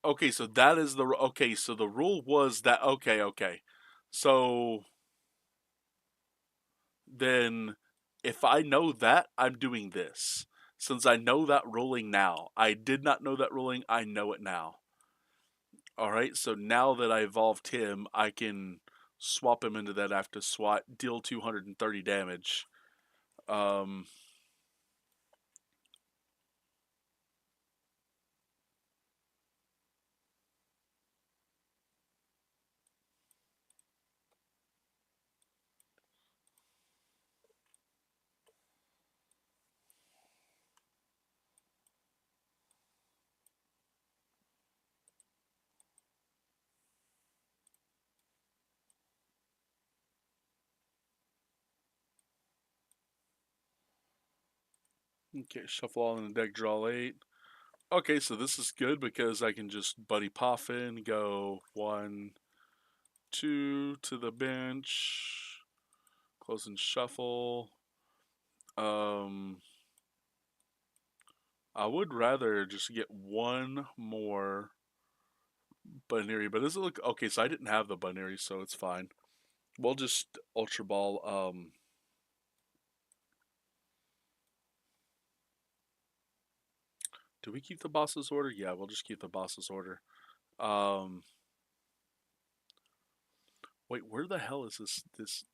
Okay, so that is the okay. So the rule was that okay, okay. So then, if I know that, I'm doing this. Since I know that ruling now, I did not know that ruling. I know it now. All right. So now that I evolved him, I can swap him into that after SWAT, deal 230 damage. Um, okay, shuffle all in the deck, draw 8. Okay, so this is good because I can just buddy pop in, go 1, 2 to the bench, close and shuffle. Um, I would rather just get one more Bunnery, but does it look okay? So I didn't have the Bunnery, so it's fine. We'll just Ultra Ball. Do we keep the boss's order? Yeah, we'll just keep the boss's order. Um, wait, where the hell is this?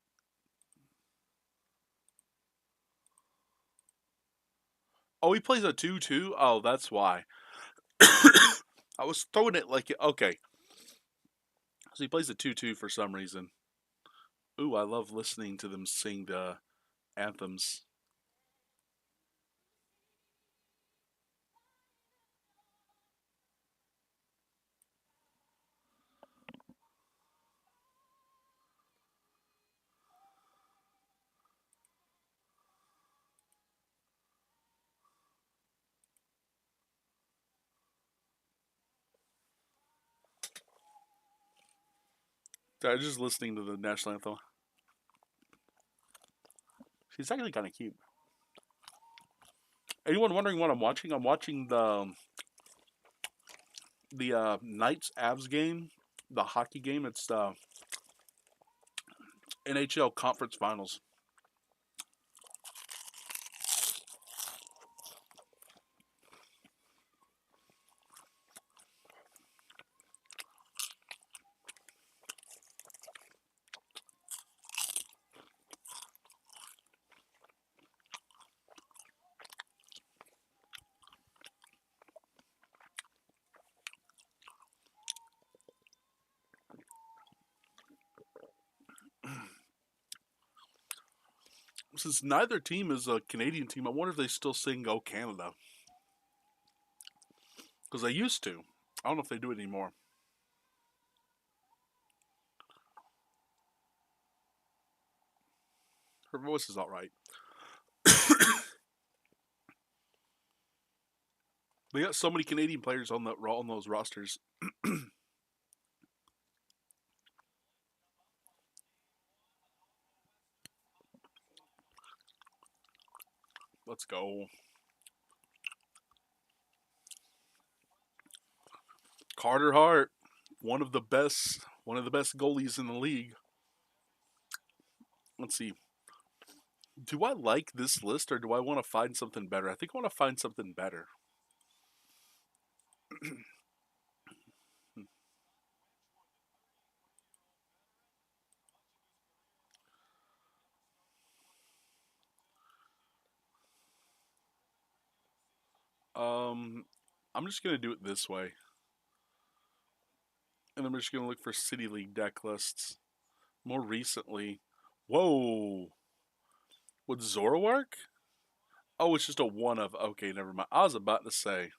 Oh, he plays a 2/2. Oh, that's why. I was throwing it like okay. So he plays a 2/2 for some reason. Ooh, I love listening to them sing the anthems. I was just listening to the national anthem. She's actually kind of cute. Anyone wondering what I'm watching? I'm watching the Knights Avs game, the hockey game. It's the NHL Conference Finals. Since neither team is a Canadian team, I wonder if they still sing "Go Canada" because they used to. I don't know if they do it anymore. Her voice is all right. They got so many Canadian players on those rosters. Let's go. Carter Hart, one of the best goalies in the league. Let's see. Do I like this list or do I want to find something better? I think I want to find something better. Um, I'm just gonna do it this way, and I'm just gonna look for City League deck lists. More recently, whoa, would Zora work? Oh, it's just a one of. Okay, never mind. I was about to say.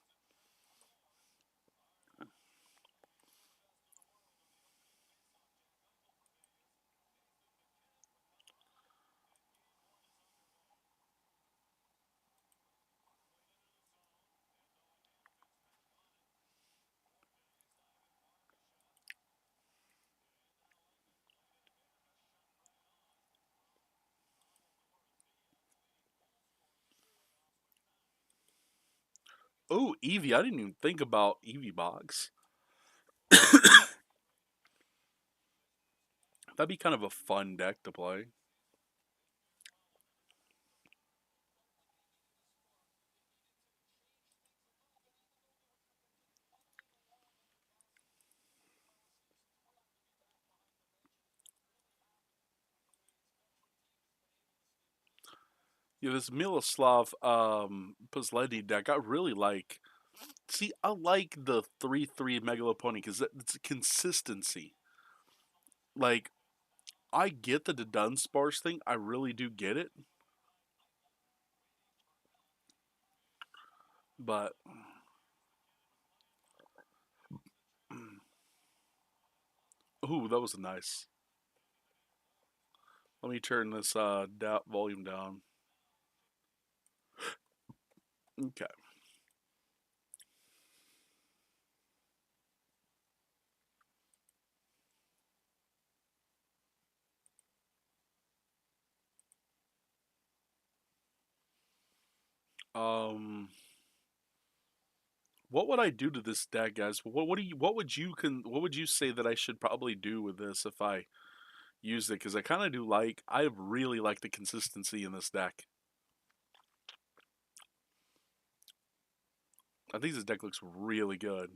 Oh, Eevee. I didn't even think about Eevee box. That'd be kind of a fun deck to play. Yeah, this Miloslav Pozledi deck I really like. See, I like the 3/3 Megalopony because it's a consistency. Like, I get the Dunsparce thing. I really do get it. But, ooh, that was nice. Let me turn this volume down. Okay. Um, what would I do to this deck, guys? What would you say that I should probably do with this if I used it? Because I really like the consistency in this deck. I think this deck looks really good.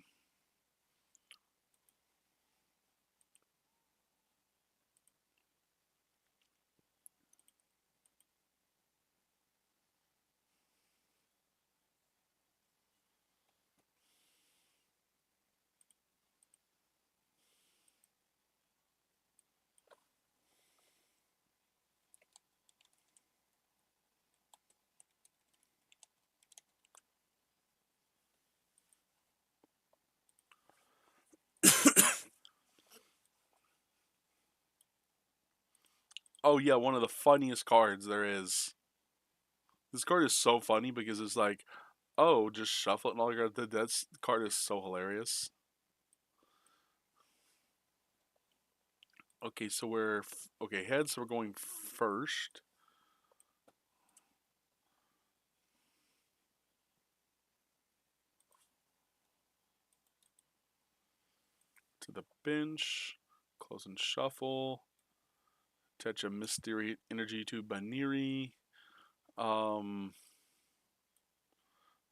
Oh yeah, one of the funniest cards there is. This card is so funny because it's like, oh, just shuffle it and all your cards. That card is so hilarious. Okay, so okay, heads, so we're going first. To the bench. Close and shuffle. Touch a mystery energy to Baniri. Um,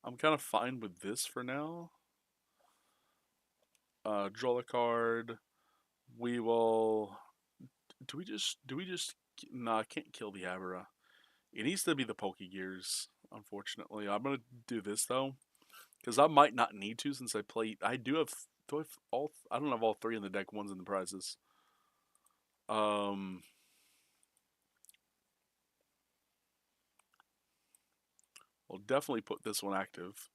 I'm kind of fine with this for now. Draw a card. We will. Do we just? Do we just? Nah, I can't kill the Abra. It needs to be the Pokegears. Unfortunately, I'm gonna do this though, because I might not need to since I play. I do have. Do I have all? I don't have all three in the deck. One's in the prizes. Um, we'll definitely put this one active.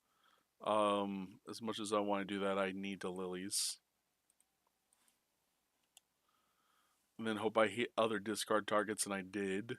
As much as I want to do that, I need to Lilies. And then hope I hit other discard targets, and I did.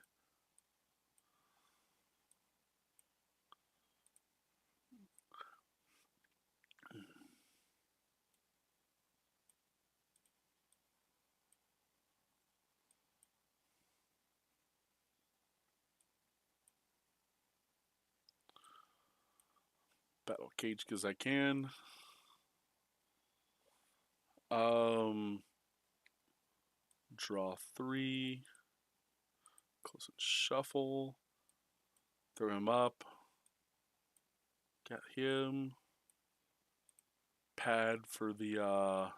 Battle Cage because I can. Um, draw 3. Close and shuffle. Throw him up. Got him. Pad for the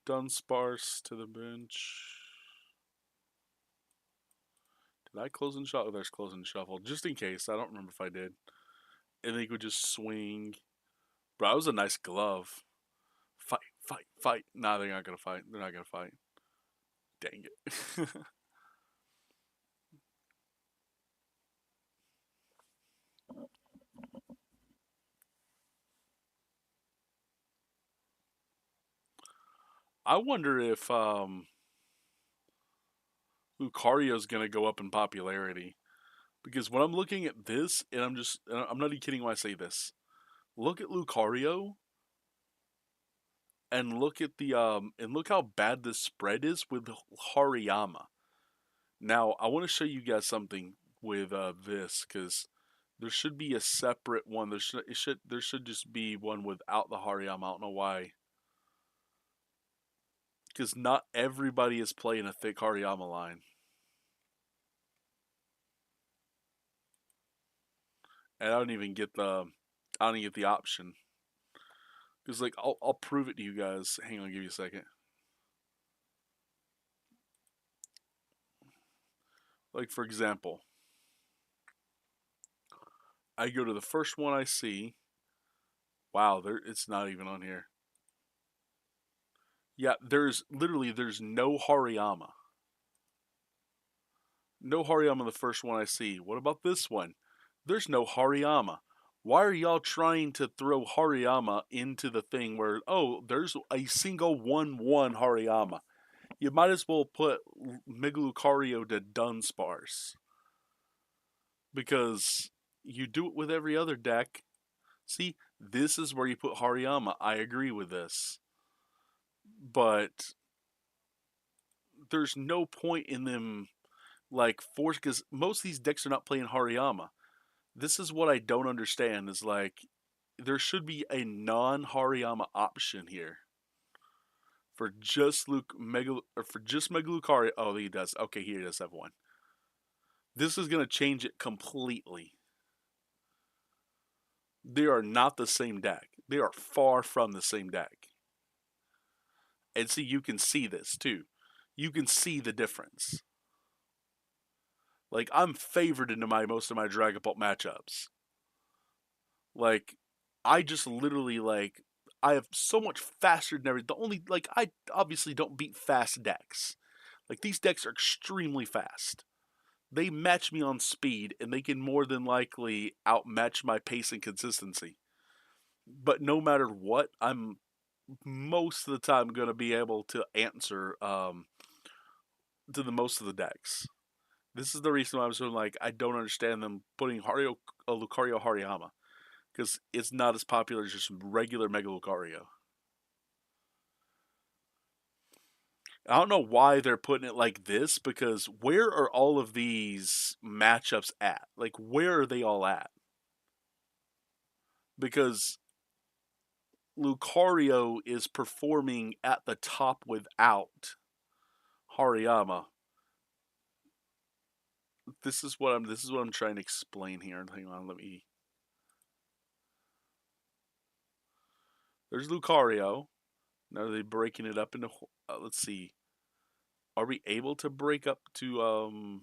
Dunsparce to the bench. Did I close and shuffle? Oh, there's close and shuffle. Just in case. I don't remember if I did. And then he would just swing. Bro, that was a nice glove. Fight, fight, fight. Nah, they're not gonna fight. They're not gonna fight. Dang it. I wonder if Lucario's gonna go up in popularity. Because when I'm looking at this, and I'm not even kidding when I say this. Look at Lucario, and look how bad this spread is with Hariyama. Now, I want to show you guys something with this because there should be a separate one. There should just be one without the Hariyama. I don't know why. Because not everybody is playing a thick Hariyama line. And I don't even get the option. Because like I'll prove it to you guys. Hang on, give you a second. Like for example, I go to the first one I see. Wow, it's not even on here. Yeah, there's no Hariyama. No Hariyama the first one I see. What about this one? There's no Hariyama. Why are y'all trying to throw Hariyama into the thing where, oh, there's a single 1-1 Hariyama? You might as well put Megalucario to Dunsparce. Because you do it with every other deck. See, this is where you put Hariyama. I agree with this. But there's no point in them like force because most of these decks are not playing Hariyama. This is what I don't understand is like there should be a non Hariyama option here for just Megalucario. Oh, he does. Okay, he does have one. This is gonna change it completely. They are not the same deck. They are far from the same deck. And see, you can see this too. You can see the difference. Like I'm favored into most of my Dragon Ball matchups. Like I just literally like I have so much faster than everything. The only like I obviously don't beat fast decks. Like these decks are extremely fast. They match me on speed and they can more than likely outmatch my pace and consistency. But no matter what, I'm most of the time going to be able to answer to the most of the decks. This is the reason why I'm sort of like I don't understand them putting Lucario Hariyama because it's not as popular as just regular Mega Lucario. I don't know why they're putting it like this because where are all of these matchups at? Like, where are they all at? Because Lucario is performing at the top without Hariyama. This is what I'm trying to explain here. Hang on, let me. There's Lucario. Now are they breaking it up into? Let's see. Are we able to break up to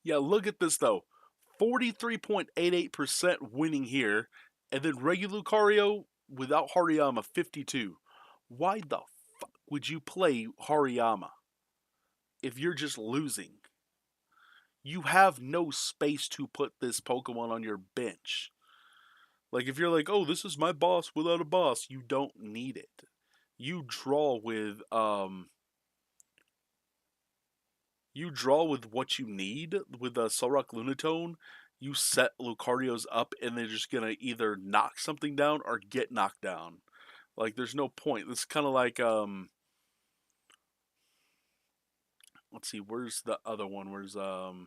Yeah, look at this though. 43.88% winning here, and then regular Lucario without Hariyama 52. Why the fuck would you play Hariyama if you're just losing? You have no space to put this Pokemon on your bench. Like if you're like, "Oh, this is my boss without a boss," you don't need it. You draw with what you need with a Solrock Lunatone. You set Lucario's up, and they're just gonna either knock something down or get knocked down. Like there's no point. It's kind of like let's see, where's the other one? Where's let's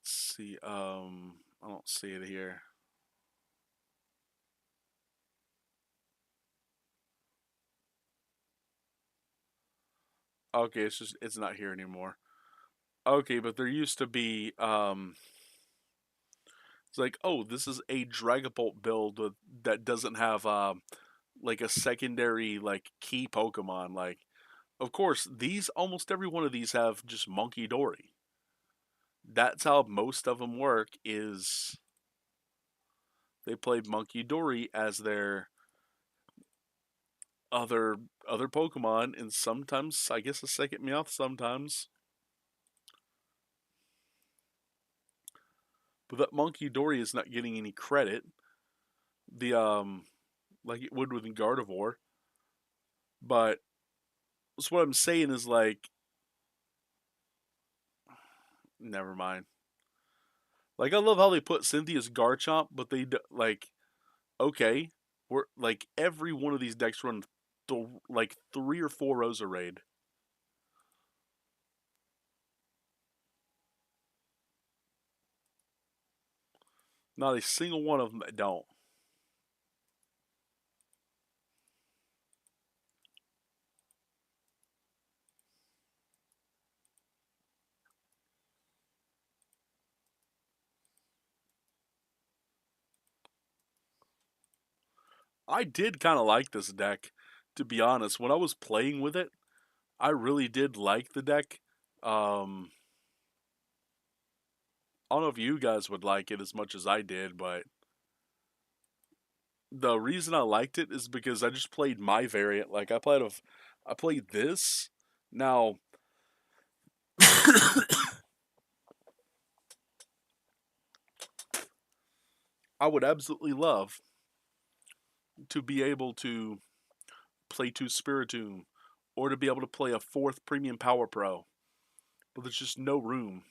see, I don't see it here. Okay, it's not here anymore. Okay, but there used to be it's like, oh, this is a Dragapult build that doesn't have like a secondary like key Pokemon. Like, of course, these almost every one of these have just Monkey Dory. That's how most of them work. Is they play Monkey Dory as their other other Pokemon, and sometimes I guess a second Meowth. Sometimes, but that Monkey Dory is not getting any credit. The like it would with Gardevoir. But so what I'm saying is like, never mind. Like I love how they put Cynthia's Garchomp, but like okay, we're like every one of these decks run like 3 or 4 Rosa Raid. Not a single one of them that don't. I did kind of like this deck, to be honest. When I was playing with it, I really did like the deck. I don't know if you guys would like it as much as I did, but the reason I liked it is because I just played my variant. Like I played this. Now I would absolutely love to be able to play 2 Spiritomb or to be able to play a 4th Premium Power Pro, but there's just no room.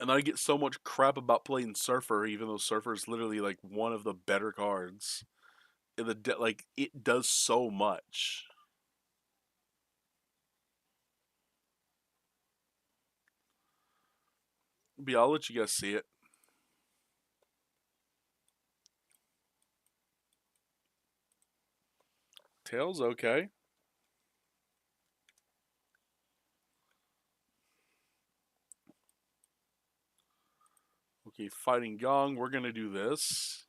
And I get so much crap about playing Surfer, even though Surfer is literally like one of the better cards in the like it does so much. But yeah, I'll let you guys see it. Tails, okay. Okay, fighting Gong, we're gonna do this.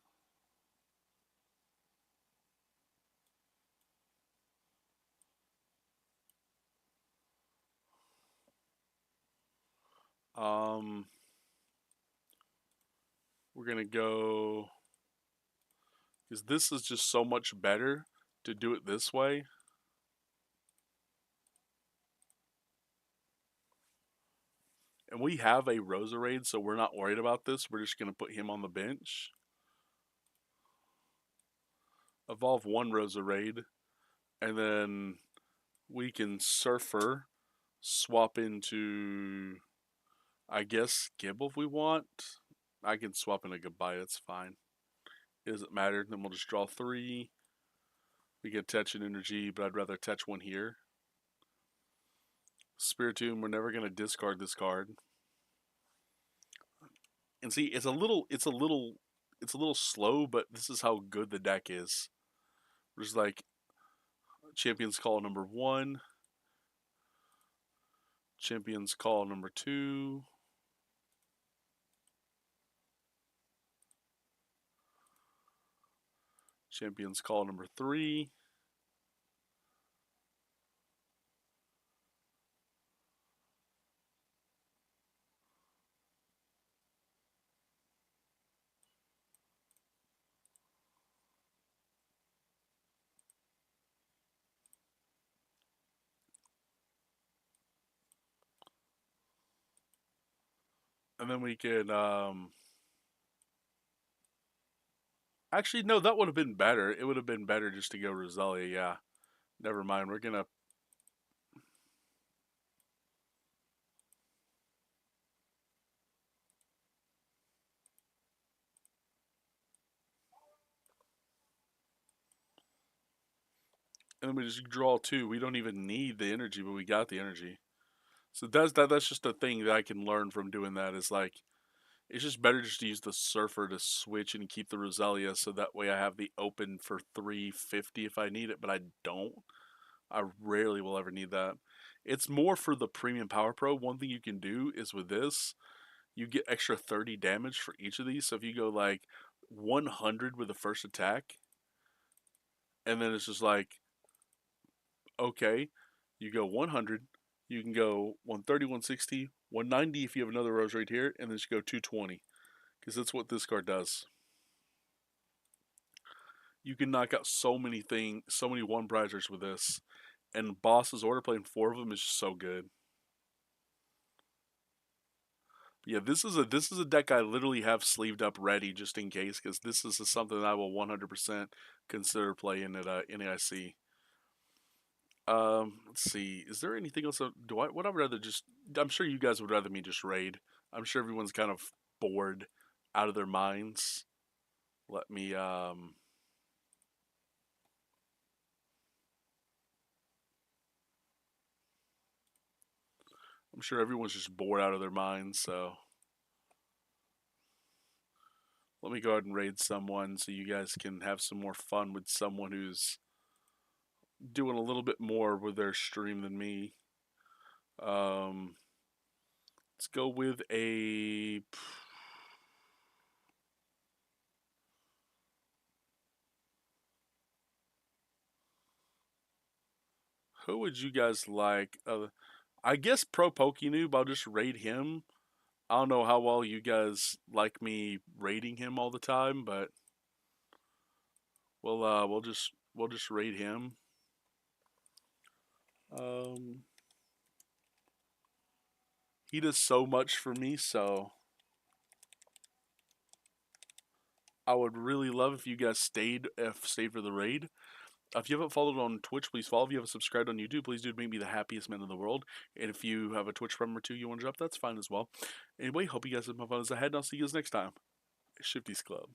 Um, we're gonna go because this is just so much better to do it this way. And we have a Roserade, so we're not worried about this. We're just gonna put him on the bench. Evolve one Roserade, and then we can Surfer swap into, I guess, Gibble if we want. I can swap in a Goodbye, that's fine. It doesn't matter. Then we'll just draw 3. We get Touch and Energy, but I'd rather Touch one here. Spiritomb, we're never going to discard this card. And see, it's a little slow, but this is how good the deck is. There's like Champion's Call number 1, Champion's Call number 2, Champion's Call number 3. And then we can actually no, that would have been better. It would have been better just to go Roselia, yeah. Never mind. We're gonna and then we just draw 2. We don't even need the energy, but we got the energy. So that's just a thing that I can learn from doing that is like it's just better just to use the Surfer to switch and keep the Roselia so that way I have the open for 350 if I need it, but I don't. I rarely will ever need that. It's more for the premium Power Pro. One thing you can do is with this, you get extra 30 damage for each of these. So if you go like 100 with the first attack, and then it's just like, okay, you go 100, you can go 130, 160, 190 if you have another Rose right here, and then just go 220. Because that's what this card does. You can knock out so many things, so many one prizers with this. And Boss's Order, playing 4 of them is just so good. Yeah, this is a deck I literally have sleeved up ready just in case because this is something I will 100% consider playing at NAIC. Let's see. Is there anything else? Do I? Would I rather just? I'm sure you guys would rather me just raid. I'm sure everyone's kind of bored, out of their minds. Let me. I'm sure everyone's just bored out of their minds. So let me go ahead and raid someone so you guys can have some more fun with someone who's doing a little bit more with their stream than me. Um, let's go with a. Who would you guys like? I guess Pro Pokenoob. I'll just raid him. I don't know how well you guys like me raiding him all the time, but we'll just raid him. Um, he does so much for me, so I would really love if you guys stayed for the raid. If you haven't followed on Twitch, please follow. If you haven't subscribed on YouTube, please do. Make me the happiest man in the world. And if you have a Twitch friend or two you want to drop, that's fine as well. Anyway, hope you guys have fun as ahead, and I'll see you guys next time. Shifty's Club.